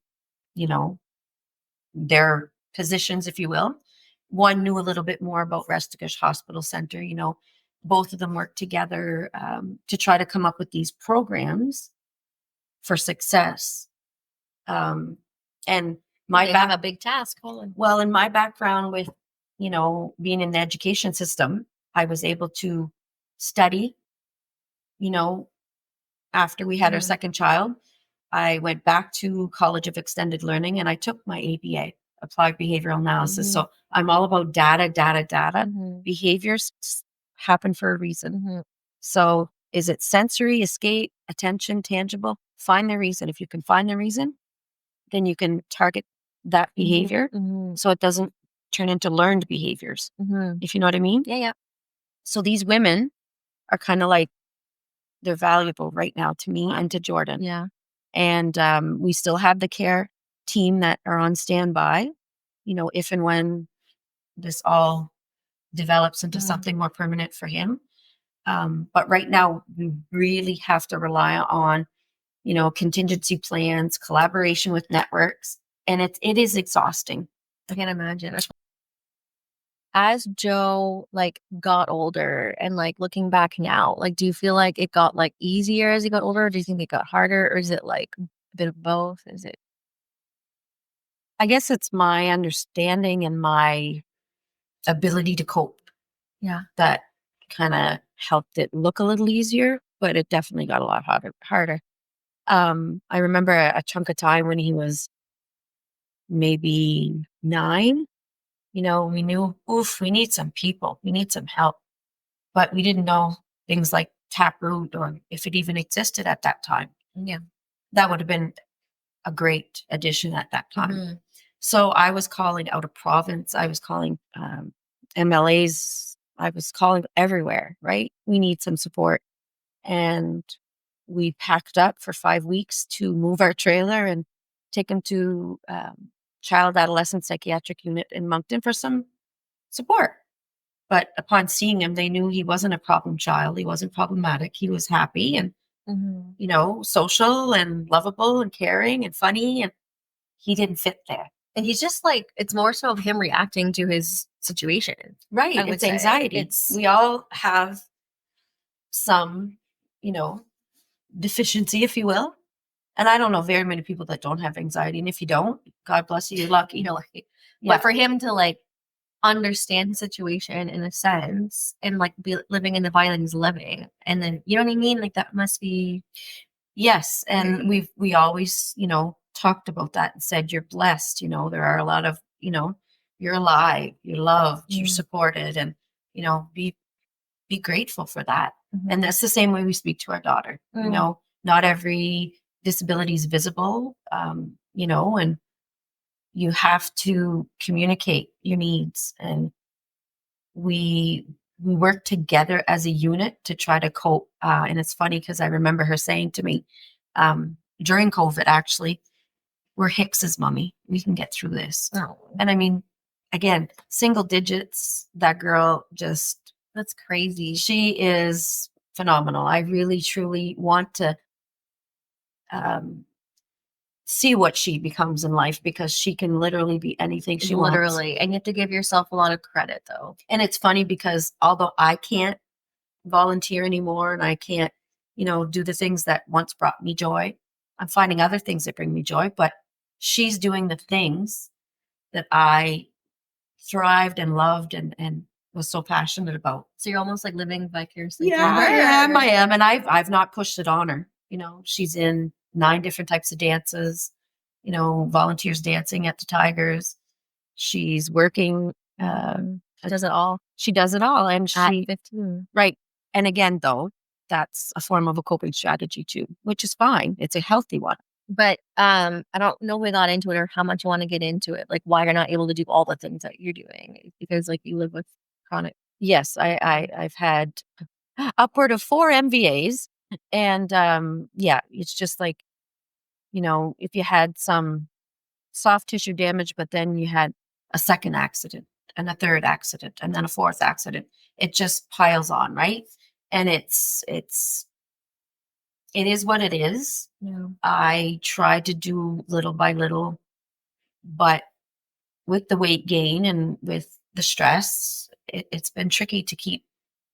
their positions, if you will. One knew a little bit more about Restigouche Hospital Center. Both of them work together to try to come up with these programs for success. And they have a big task. Well, in my background with, being in the education system, I was able to study, after we had our second child. I went back to College of Extended Learning and I took my ABA, Applied Behavioral Analysis. So I'm all about data. Behaviors happen for a reason. So is it sensory, escape, attention, tangible? Find the reason. If you can find the reason, then you can target that behavior so it doesn't turn into learned behaviors, if you know what I mean? Yeah. So these women are kind of like, they're valuable right now to me and to Jordan. Yeah. And we still have the care team that are on standby, if and when this all develops into something more permanent for him. But right now, we really have to rely on, contingency plans, collaboration with networks. And it is exhausting. I can imagine. as Joe like got older and like looking back now, like do you feel like it got like easier as he got older? Or do you think it got harder, or is it like a bit of both? Is it I guess it's my understanding and my ability to cope yeah. that kind of helped it look a little easier, but it definitely got a lot harder. I remember a chunk of time when he was maybe 9, we knew, oof, we need some people, we need some help, but we didn't know things like Taproot or if it even existed at that time. Yeah. That would have been a great addition at that time. Mhm. So I was calling out of province. I was calling MLAs. I was calling everywhere, right? We need some support. And we packed up for 5 weeks to move our trailer and take him to child adolescent psychiatric unit in Moncton for some support. But upon seeing him, they knew he wasn't a problem child. He wasn't problematic. He was happy and, Mhm. social and lovable and caring and funny. And he didn't fit there. And he's just like it's more so of him reacting to his situation. Right. I would It's say. anxiety. We all have some, you know, deficiency, if you will. And I don't know very many people that don't have anxiety. And if you don't, God bless you, you're lucky. You're like Yeah. but for him to like understand the situation in a sense and like be living in the violence he's living and then you know what I mean? Like that must be Yes. And we always, talked about that and said, you're blessed. There are a lot of, you're alive, you're loved, you're supported, and, be grateful for that. And that's the same way we speak to our daughter. Not every disability is visible, and you have to communicate your needs. And we work together as a unit to try to cope. And it's funny because I remember her saying to me during COVID, actually, we're Hicks's mommy. We can get through this. Oh. And I mean, again, single digits, that girl just, That's crazy. she is phenomenal. I really, truly want to um, see what she becomes in life because she can literally be anything she wants. Literally. And you have to give yourself a lot of credit though. And it's funny because although I can't volunteer anymore and I can't, do the things that once brought me joy, I'm finding other things that bring me joy, but she's doing the things that I thrived and loved and was so passionate about. So you're almost like living vicariously through Yeah, her. I am. And I've not pushed it on her. She's in 9 different types of dances, volunteers dancing at the Tigers. She's working. She does it all. She does it all. And At she, 15. right. And again, though, that's a form of a coping strategy too, which is fine. It's a healthy one. But I don't know if we got into it or how much you want to get into it. Like why you're not able to do all the things that you're doing because like you live with chronic. Yes, I've had upward of 4 MVAs, and yeah, it's just like if you had some soft tissue damage, but then you had a second accident and a third accident and then a fourth accident, it just piles on, right? And it is what it is. Yeah. I try to do little by little, but with the weight gain and with the stress, it's been tricky to keep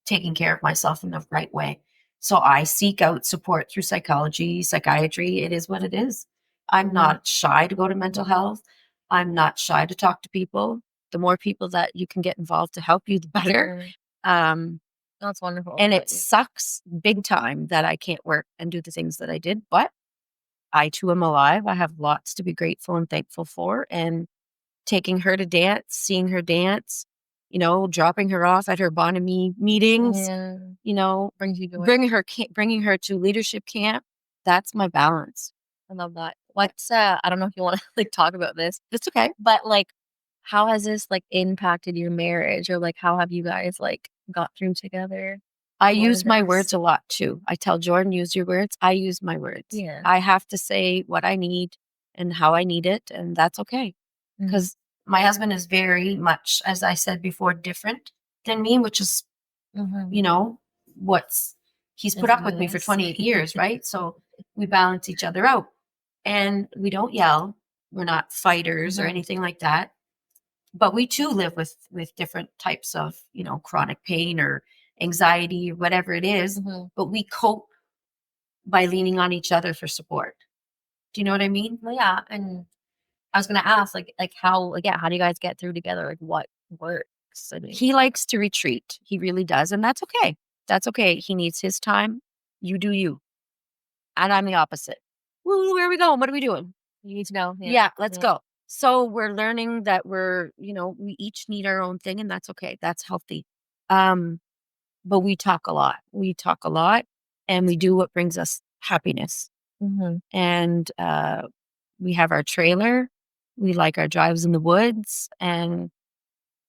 taking care of myself in the right way. So I seek out support through psychology, psychiatry. It is what it is. I'm not shy to go to mental health. I'm not shy to talk to people. The more people that you can get involved to help you, the better. That's wonderful. And it sucks big time that I can't work and do the things that I did, but I too am alive. I have lots to be grateful and thankful for. And taking her to dance, seeing her dance, dropping her off at her Bonamy meetings, brings you joy. bringing her to leadership camp. That's my balance. I love that. What's I don't know if you want to like talk about this. It's okay. But like how has this like impacted your marriage or like how have you guys like got through together? I use my words a lot too. I tell Jordan, use your words. I use my words. Yeah. I have to say what I need and how I need it. And that's okay. Because my husband is very much, as I said before, different than me, which is, he's put up with me for 28 years, right? So we balance each other out and we don't yell. We're not fighters or anything like that. But we too live with different types of, chronic pain or anxiety or whatever it is, but we cope by leaning on each other for support. Do you know what I mean? Well, yeah, and I was gonna ask, yeah, how do you guys get through together? Like, what works? I mean, He likes to retreat. He really does, and that's okay. That's okay. He needs his time. You do you. And I'm the opposite. Woo, where are we going? What are we doing? you need to know. Yeah, let's go. So we're learning that we each need our own thing, and that's okay. That's healthy. But we talk a lot. We talk a lot, and we do what brings us happiness. And we have our trailer. We like our drives in the woods, and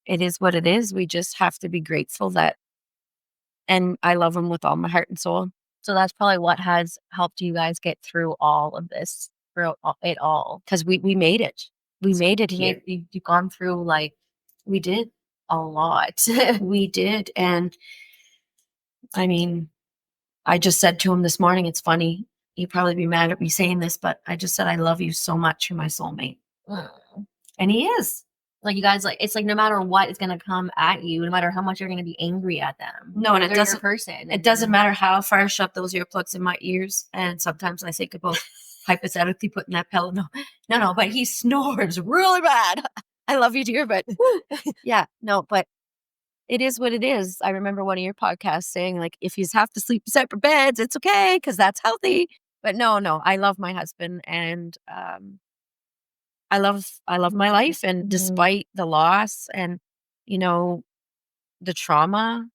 it is what it is. We just have to be grateful and I love him with all my heart and soul. So that's probably what has helped you guys get through all of this, it all. Because we made it. We made it here. You've gone through, like, We did. a lot. We did. And I mean, I just said to him this morning, it's funny. You'd probably be mad at me saying this, but I just said, I love you so much. You're my soulmate. And he is. Like, you guys, like, it's like no matter what is gonna come at you, no matter how much you're gonna be angry at them. No, and they're your person. It doesn't matter how far I shove those earplugs in my ears. And sometimes I think about hypothetically putting that pillow. No, but he snores really bad. I love you, dear, but yeah, no, but it is what it is. I remember one of your podcasts saying, like, if you have to sleep in separate beds, it's okay because that's healthy. But no, I love my husband, and I love my life, and despite the loss and the trauma,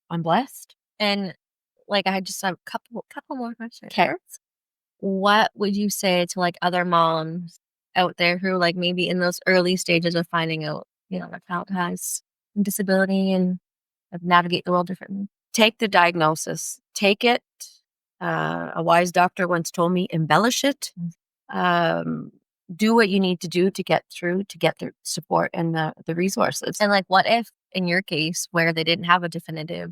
I'm blessed. And, like, I just have a couple more questions. Okay. What would you say to, like, other moms out there who, like, maybe in those early stages of finding out, their child has a disability and navigate the world differently? Take the diagnosis. Take it. A wise doctor once told me, embellish it. Do what you need to do to get through, to get the support and the resources. And, like, what if in your case where they didn't have a definitive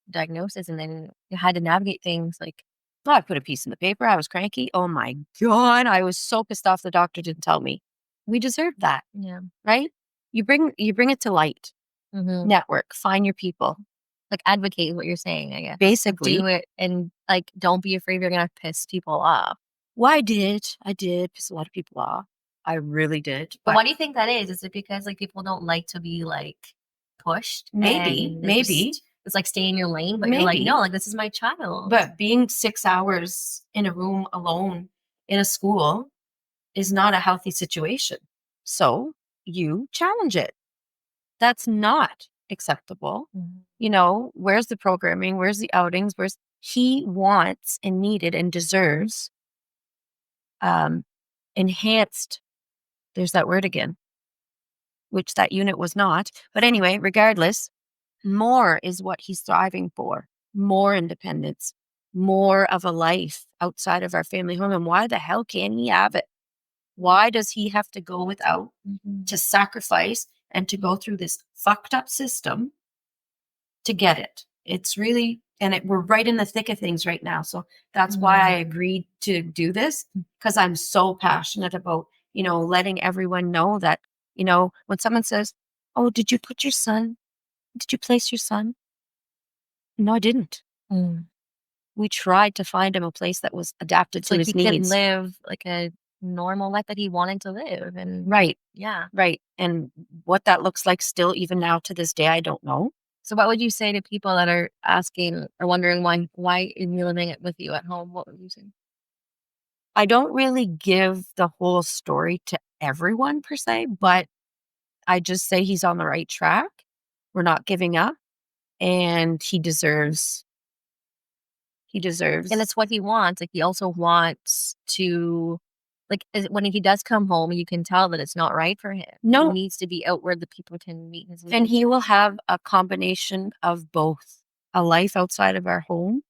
diagnosis and then you had to navigate things like, oh, I put a piece in the paper. I was cranky. Oh my God. I was so pissed off the doctor didn't tell me. We deserve that. yeah, Right? You bring it to light. Network. Find your people. like, advocate what you're saying, I guess. Basically. Do it, and, like, don't be afraid you're gonna piss people off. Well, I did piss a lot of people off. I really did. But why do you think that is? Is it because, like, people don't like to be, like, pushed? Maybe. It's like, stay in your lane, but you're like, no, like, this is my child. But being 6 hours in a room alone in a school is not a healthy situation. So you challenge it. That's not acceptable. Where's the programming? Where's the outings? He wants and needed and deserves enhanced, there's that word again, which that unit was not. But anyway, regardless, more is what he's striving for. More independence, more of a life outside of our family home. And why the hell can't he have it? Why does he have to go without, to sacrifice and to go through this fucked up system to get it? It's really, we're right in the thick of things right now. So that's why I agreed to do this, because I'm so passionate about, letting everyone know that, when someone says, oh, did you place your son? No, I didn't. We tried to find him a place that was adapted to his he needs. Could live like a normal life that he wanted to live. And right. Yeah. Right. And what that looks like still, even now to this day, I don't know. So what would you say to people that are asking or wondering why is he living it with you at home? What would you say? I don't really give the whole story to everyone per se, but I just say he's on the right track. We're not giving up, and he deserves. And it's what he wants. Like, he also wants to, like, when he does come home, you can tell that it's not right for him. No. He needs to be out where the people can meet his needs. And he will have a combination of both, a life outside of our home,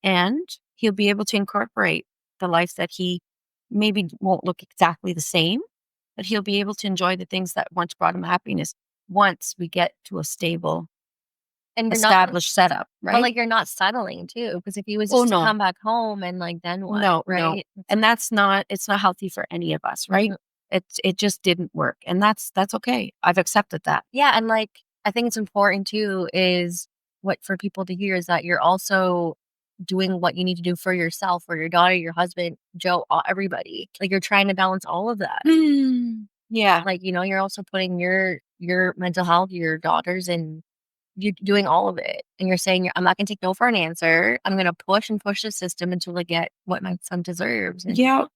and he'll be able to incorporate the life that he maybe won't look exactly the same, but he'll be able to enjoy the things that once brought him happiness once we get to a stable and established setup, right? But, like, you're not settling too, because if he was just to come back home and, like, then what? No, right? No. And it's not healthy for any of us, right? It just didn't work, and that's okay. I've accepted that. Yeah, and, like, I think it's important too is what for people to hear is that you're also doing what you need to do for yourself, for your daughter, your husband, Joe, everybody. Like, you're trying to balance all of that. Yeah. Like, you're also putting your mental health, your daughters, and you doing all of it, and you're saying, "I'm not gonna take no for an answer. I'm gonna push and push the system until I get what my son deserves," and Yeah.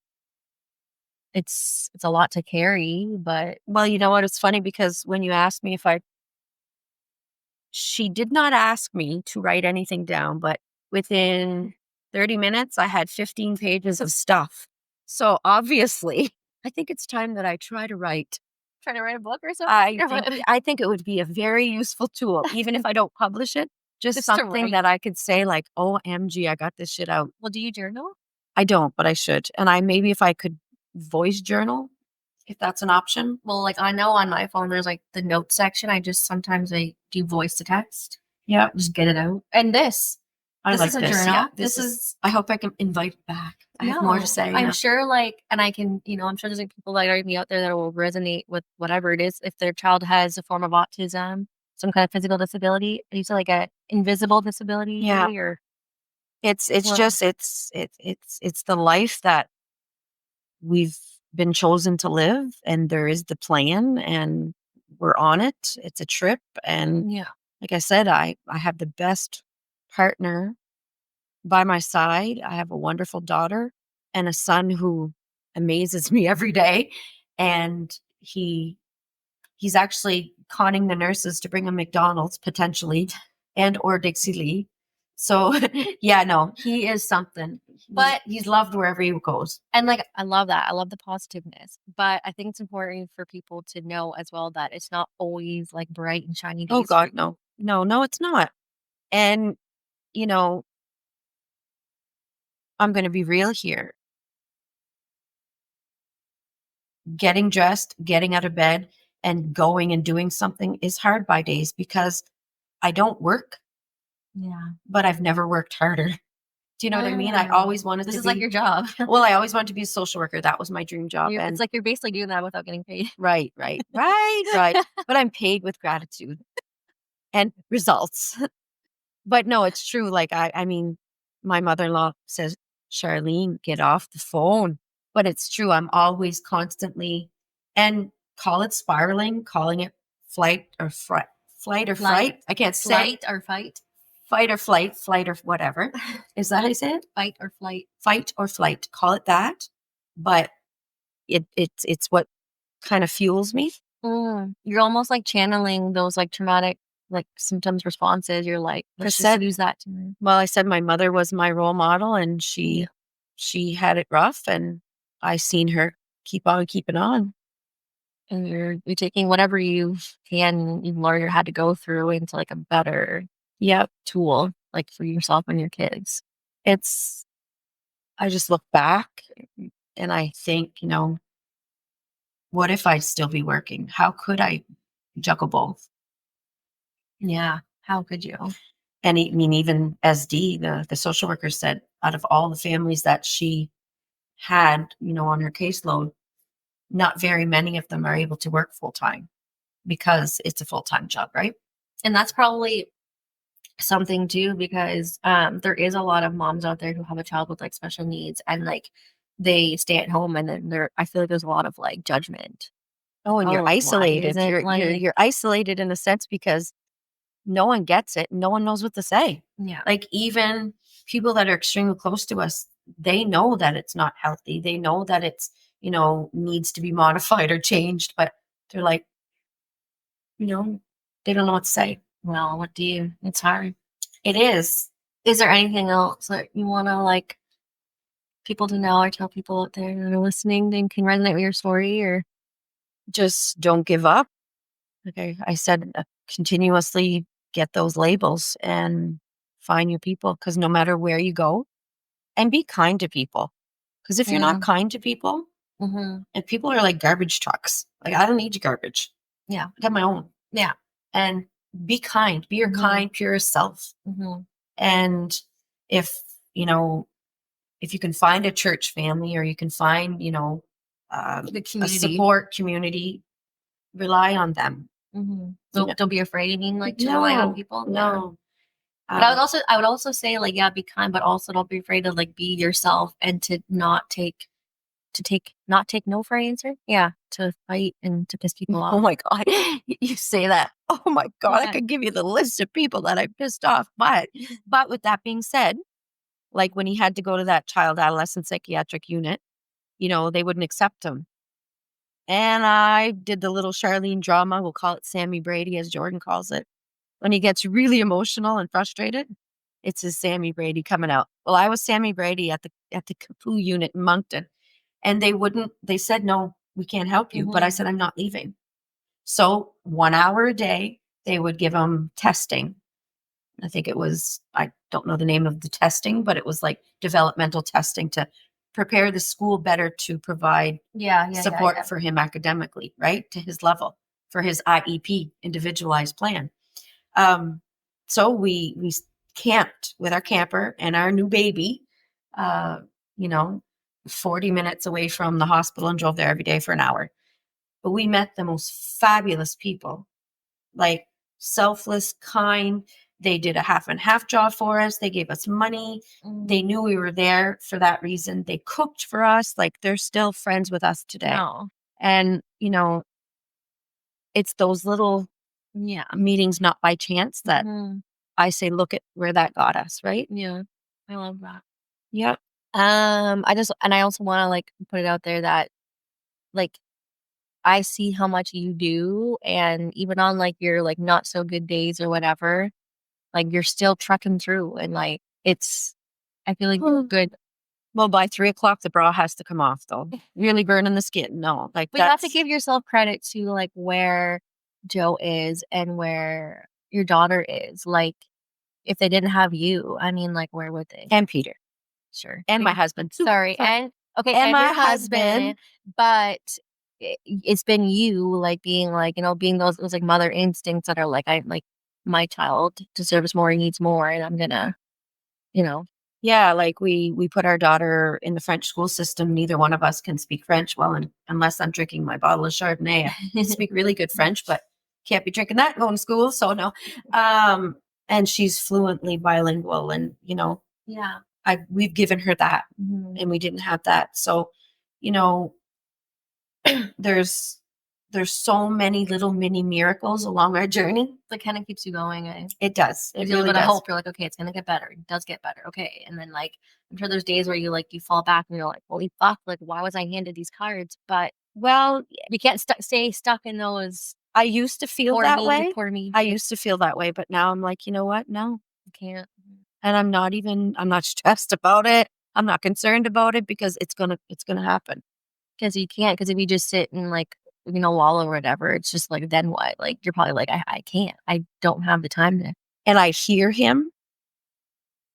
it's a lot to carry, but Well, you know what? It's funny because when you asked me if I she did not ask me to write anything down, but within 30 minutes, I had 15 pages of stuff. So obviously, I think it's time that I try to write. trying to write a book or something? I Or think what? I think it would be a very useful tool, even if I don't publish it, just Just to something write. that I could say like, "OMG, I got this shit out." Well, do you journal? I don't, but I should. And I maybe if I could voice journal, if that's an option. Well, like, I know on my phone, there's, like, the notes section. I just sometimes I do voice to text. Yeah, Just get it out. And I this is like a this. Yeah, journal. This is I hope I can invite back. I have more to no, say. I'm Yeah. sure, like, and I can, I'm sure there's, like, people that are gonna be out there that will resonate with whatever it is. If their child has a form of autism, some kind of physical disability, you say like a invisible disability, Yeah. maybe, or It's what? just it's the life that we've been chosen to live, and there is the plan, and we're on it. It's a trip, and Yeah. like I said, I have the best partner by my side. I have a wonderful daughter and a son who amazes me every day, and he's actually conning the nurses to bring him McDonald's potentially and or Dixie Lee. So yeah, no, he is something. But He's loved wherever he goes. and, like, I love that. I love the positiveness. But I think it's important for people to know as well that it's not always, like, bright and shiny Oh days for God, you. no. No, no, it's not. And you know, I'm gonna be real here. Getting dressed, getting out of bed, and going and doing something is hard by days because I don't work, Yeah. but I've never worked harder. Do you know what I mean? I always wanted This to is like be your job. well, I always wanted to be a social worker. That was my dream job. It's And like you're basically doing that without getting paid. right, right, right, right. But I'm paid with gratitude and results. But no, it's true. Like I mean, my mother-in-law says, Charlene, get off the phone. But it's true. I'm always constantly and call it spiraling, calling it flight or Flight, fright. I can't say flight or fight, fight or flight or whatever. Is that how you say it? fight or flight. Fight or flight. Call it that. But it's what kind of fuels me. You're almost like channeling those like traumatic like symptoms responses. You're like, I let's just said, use that to me. well, I said my mother was my role model, and Yeah. she had it rough, and I seen her keep on keeping on. And you're taking whatever you can you've learned or had to go through into like a better Yep. tool, like for yourself and your kids. It's I just look back and I think, what if I'd still be working? How could I juggle both? Yeah. How could you? And I mean, even SD, the social worker said, out of all the families that she had, on her caseload, not very many of them are able to work full time because it's a full time job, right? And that's probably something too because there is a lot of moms out there who have a child with like special needs and like they stay at home and then I feel like there's a lot of like judgment. Oh, and you're Oh, why isolated. isn't You're isolated in a sense because no one gets it. No one knows what to say. yeah. Like even people that are extremely close to us, they know that it's not healthy. They know that it's, needs to be modified or changed, but they're like, you know, they don't know what to say. Well, what do you it's hard. It is. Is there anything else that you wanna like people to know or tell people out there that are listening and can resonate with your story or Just don't give up. Okay. I said continuously get those labels and find your people because no matter where you go, and be kind to people. Because if you're yeah. not kind to people, Mhm. and people are like garbage trucks, like I don't need your garbage. Yeah. I got my own. Yeah. And be kind, be your Mhm. kind, purest self. Mhm. And if, if you can find a church family or you can find, The a community. support community rely on them. Mhm. You know, Don't be afraid, you mean, like, to rely on people? Yeah. no. But I would also say, like, yeah, be kind, but also don't be afraid to, like, be yourself and to take no for an answer. Yeah, to fight and to piss people Oh off. my God. You say that. Oh my God. I What? could give you the list of people that I pissed off. But with that being said, like when he had to go to that child adolescent psychiatric unit, they wouldn't accept him. And I did the little Charlene drama. We'll call it Sammy Brady, as Jordan calls it. When he gets really emotional and frustrated, it's his Sammy Brady coming out. Well, I was Sammy Brady at the Kapoo unit in Moncton, and they said, no, we can't help you. But I said, I'm not leaving. So 1 hour a day, they would give him testing. I think it was, I don't know the name of the testing, but it was like developmental testing to prepare the school better to provide support for him academically, right? To his level, for his IEP, individualized plan. So we camped with our camper and our new baby, uh, you know, 40 minutes away from the hospital and drove there every day for an hour. But we met the most fabulous people, like selfless, kind. They did a half and half job for us. They gave us money. They knew we were there for that reason. They cooked for us. Like they're still friends with us today. No. And, it's those little Yeah. meetings, not by chance, that I say, look at where that got us, right? Yeah. I love that. Yep. I also want to like put it out there that like I see how much you do, and even on like your like not so good days or whatever, like you're still trucking through, and like I feel like you're good. Well, by 3 o'clock, the bra has to come off, though. Really burning the skin. No, like But you have to give yourself credit to like where Joe is and where your daughter is. Like if they didn't have you, I mean, like where would they? and Peter Sure. and my husband. Sorry. And okay, And and my your husband, but it's been you like being like, being those like mother instincts that are like, I like my child deserves more, he needs more, and I'm gonna, you know. Yeah, like we put our daughter in the French school system. Neither one of us can speak French well, and unless I'm drinking my bottle of Chardonnay, I speak really good French, but can't be drinking that going to school. So no, and she's fluently bilingual, and Yeah. we've given her that, and we didn't have that. So, you know, there's so many little mini miracles along our journey. That kind of keeps you going. It does. It Gives you a really little bit of does. hope. You're like, okay, it's gonna get better. It does get better. Okay. And then like I'm sure there's days where you fall back and you're like, holy fuck, like why was I handed these cards? But Well, you can't stay stuck in those I used to feel that way. poor me. I used to feel that way, but now I'm like, you know what? No. I can't. And I'm not stressed about it. I'm not concerned about it because it's gonna happen. Because you can't. Because if you just sit and like, wallow or whatever, it's just like, then what? Like, you're probably like, I can't. I don't have the time to. And I hear him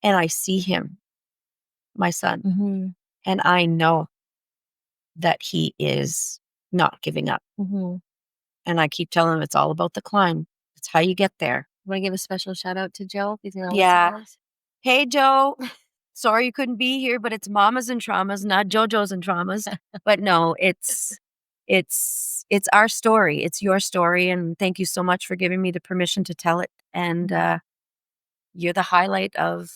and I see him, my son, and I know that he is not giving up. And I keep telling him it's all about the climb. It's how you get there. Want to give a special shout out to Joe? He's gonna Yeah. listen to this? Hey, Joe. Sorry you couldn't be here, but it's mamas and traumas, not JoJo's and traumas. But no, it's our story. It's your story, and thank you so much for giving me the permission to tell it. And you're the highlight of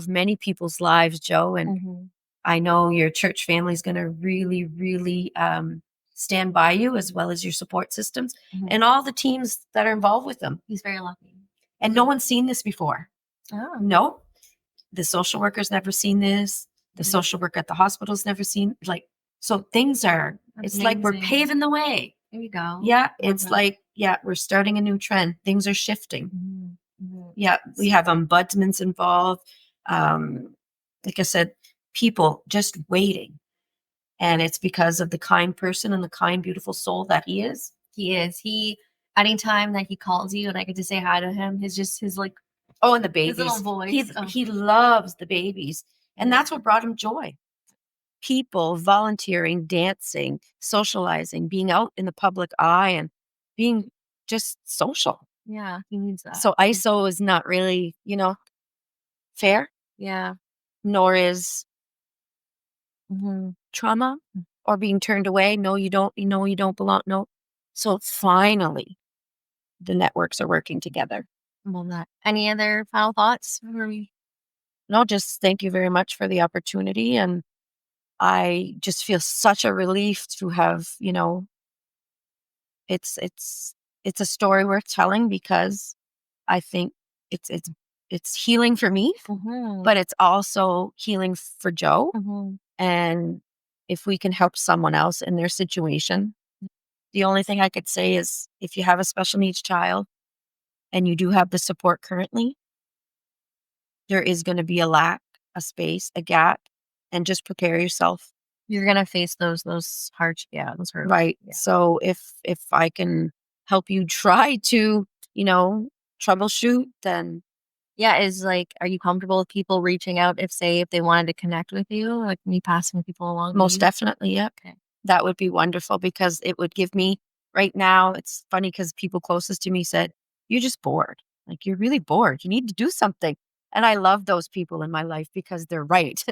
many people's lives, Joe. And I know your church family is going to really, really stand by you, as well as your support systems and all the teams that are involved with them. He's very lucky. And no one's seen this before. Oh. No, the social worker's never seen this. The social worker at the hospital's never seen, like, so things are, That's it's like we're amazing. paving the way. There you go. Yeah, it's like, yeah, we're starting a new trend. Things are shifting. Yeah, we have ombudsmans involved. Like I said, people just waiting. And it's because of the kind person and the kind, beautiful soul that he is. He is. Anytime that he calls you and I get to say hi to him, his like, oh, and the babies. His little voice. He loves the babies. And that's what brought him joy. People volunteering, dancing, socializing, being out in the public eye and being just social. Yeah, he needs that. So ISO is not really, fair. Yeah. Nor is trauma. or being turned away. No, you don't. No, you don't belong. No. So finally, the networks are working together. Well, that. Any other final thoughts? Before we- No, just thank you very much for the opportunity. And I just feel such a relief to have, it's it's it's a story worth telling because I think it's it's it's healing for me, Mhm, but it's also healing for Joe. mhm. And if we can help someone else in their situation, the only thing I could say is if you have a special needs child and you do have the support currently, there is going to be a lack, a space, a gap, and just prepare yourself. You're gonna face those hard, yeah, those hurdles. Right. Yeah. So if I can help you try to, troubleshoot, then Yeah, is like, are you comfortable with people reaching out if they wanted to connect with you, like me passing people along to most you? definitely, yeah. Okay. That would be wonderful because it would give me right now, it's funny because people closest to me said, "You're just bored. Like you're really bored. You need to do something." And I love those people in my life because they're right.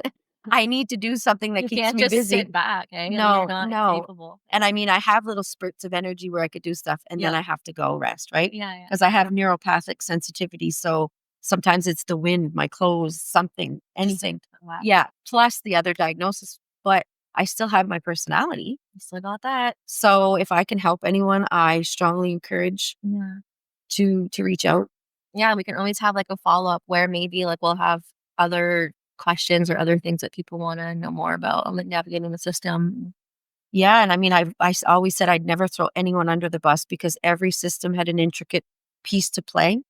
I need to do something that You keeps can't me just busy. sit back, eh? You're No, not no. capable. And I mean, I have little spurts of energy where I could do stuff and then Yeah. I have to go rest, right? Yeah, yeah. Because I have neuropathic sensitivity. So sometimes it's the wind, my clothes, something, Just anything. wow. Yeah. Plus the other diagnosis, but I still have my personality. You still got that. So if I can help anyone, I strongly encourage Yeah. to reach out. Yeah, we can always have, like, a follow-up where maybe, like, we'll have other questions or other things that people wanna know more about on, like, navigating the system. Yeah. And I mean, always said I'd never throw anyone under the bus because every system had an intricate piece to play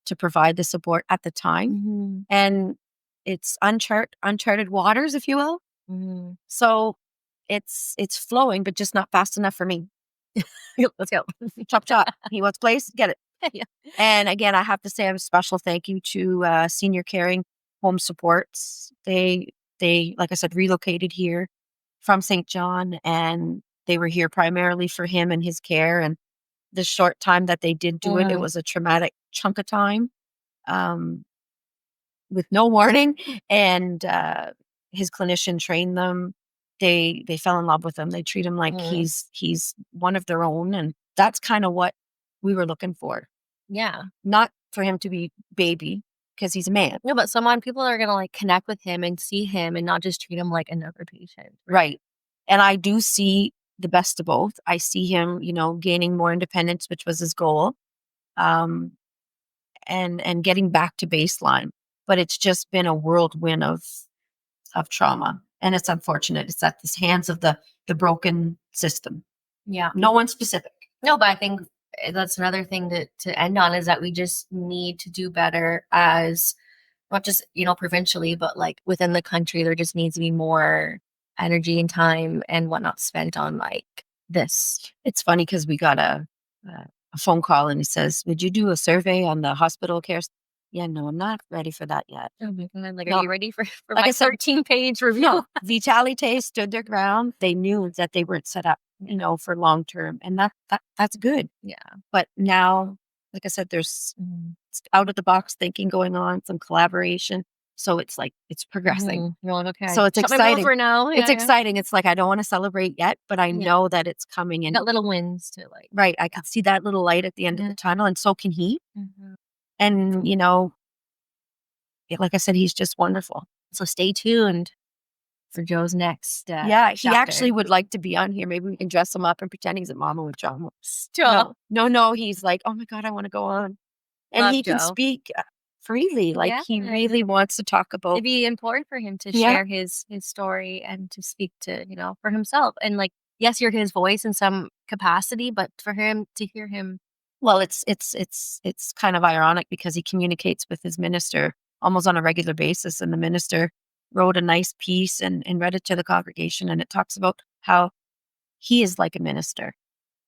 to provide the support at the time. Mhm. And it's uncharted waters, if you will. Mhm. So it's flowing, but just not fast enough for me. Let's go. Chop chop. He wants place, get it. Yeah. And again, I have to say a special thank you to Senior Caring Home Supports. They like I said relocated here from St. John, and they were here primarily for him and his care. And the short time that they did do it, it Mhm. was a traumatic chunk of time. Um, with no warning, and his clinician trained them. They fell in love with him. They treat him like Mm. he's one of their own, and that's kind of what we were looking for. Yeah. Not for him to be baby because he's a man, No, but someone people are gonna, like, connect with him and see him and not just treat him like another patient. right? And I do see the best of both. I see him, gaining more independence, which was his goal, um, and getting back to baseline. But it's just been a whirlwind of trauma. And it's unfortunate. It's at the hands of the broken system. Yeah. No one specific. No, but I think that's another thing to end on is that we just need to do better as not just, provincially, but like within the country, there just needs to be more energy and time and whatnot spent on like this. It's funny because we got a phone call and it says, "Would you do a survey on the hospital care?" Yeah, no, I'm not ready for that yet. Oh my God. Like, are No, you ready for like my I said, 13-page review? no. Vitalite stood their ground. They knew that they weren't set up, for long term, and that's good. Yeah. But now, like I said, there's Mhm. out of the box thinking going on, some collaboration. So it's like it's progressing. Mhm. You're like, okay, So it's shut my mouth exciting. for now. It's Yeah, yeah. exciting. It's like I don't want to celebrate yet, but I Yeah. know that it's coming. You And got little wins to like, right, I can see that little light at the end of yeah. the tunnel, and so can he. Mhm. And like I said, he's just wonderful. So stay tuned for Joe's next Yeah, he chapter. actually would like to be on here. Maybe we can dress him up and pretend he's a mama with trauma. Stop. No, no, no. He's like, oh my god, I want to go on, and Love he can Joe. speak freely. Like Yeah. he really wants to talk about. It'd be important for him to Yeah. share his story and to speak to, for himself. And like, yes, you're his voice in some capacity, but for him to hear him. Well, it's kind of ironic because he communicates with his minister almost on a regular basis, and the minister wrote a nice piece and read it to the congregation, and it talks about how he is like a minister,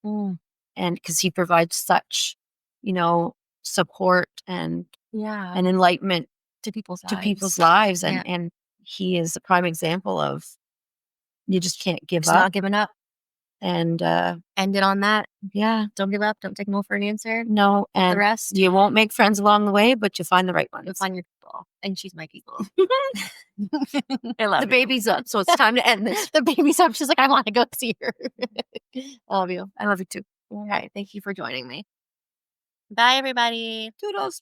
Mm, and because he provides such, you know, support yeah, and enlightenment to people's to people's lives. lives, Yeah. and he is a prime example of you just can't give Just up. not giving up. And End it on that. yeah, Don't give up. Don't take no for an answer. no, The and rest, you won't make friends along the way, but you find the right you'll ones. find your people. And she's my people. I love The you. baby's up, so it's time to end this. The baby's up. She's like, I want to go see her. I love you. I love you too. All right. Thank you for joining me. Bye, everybody. Toodles.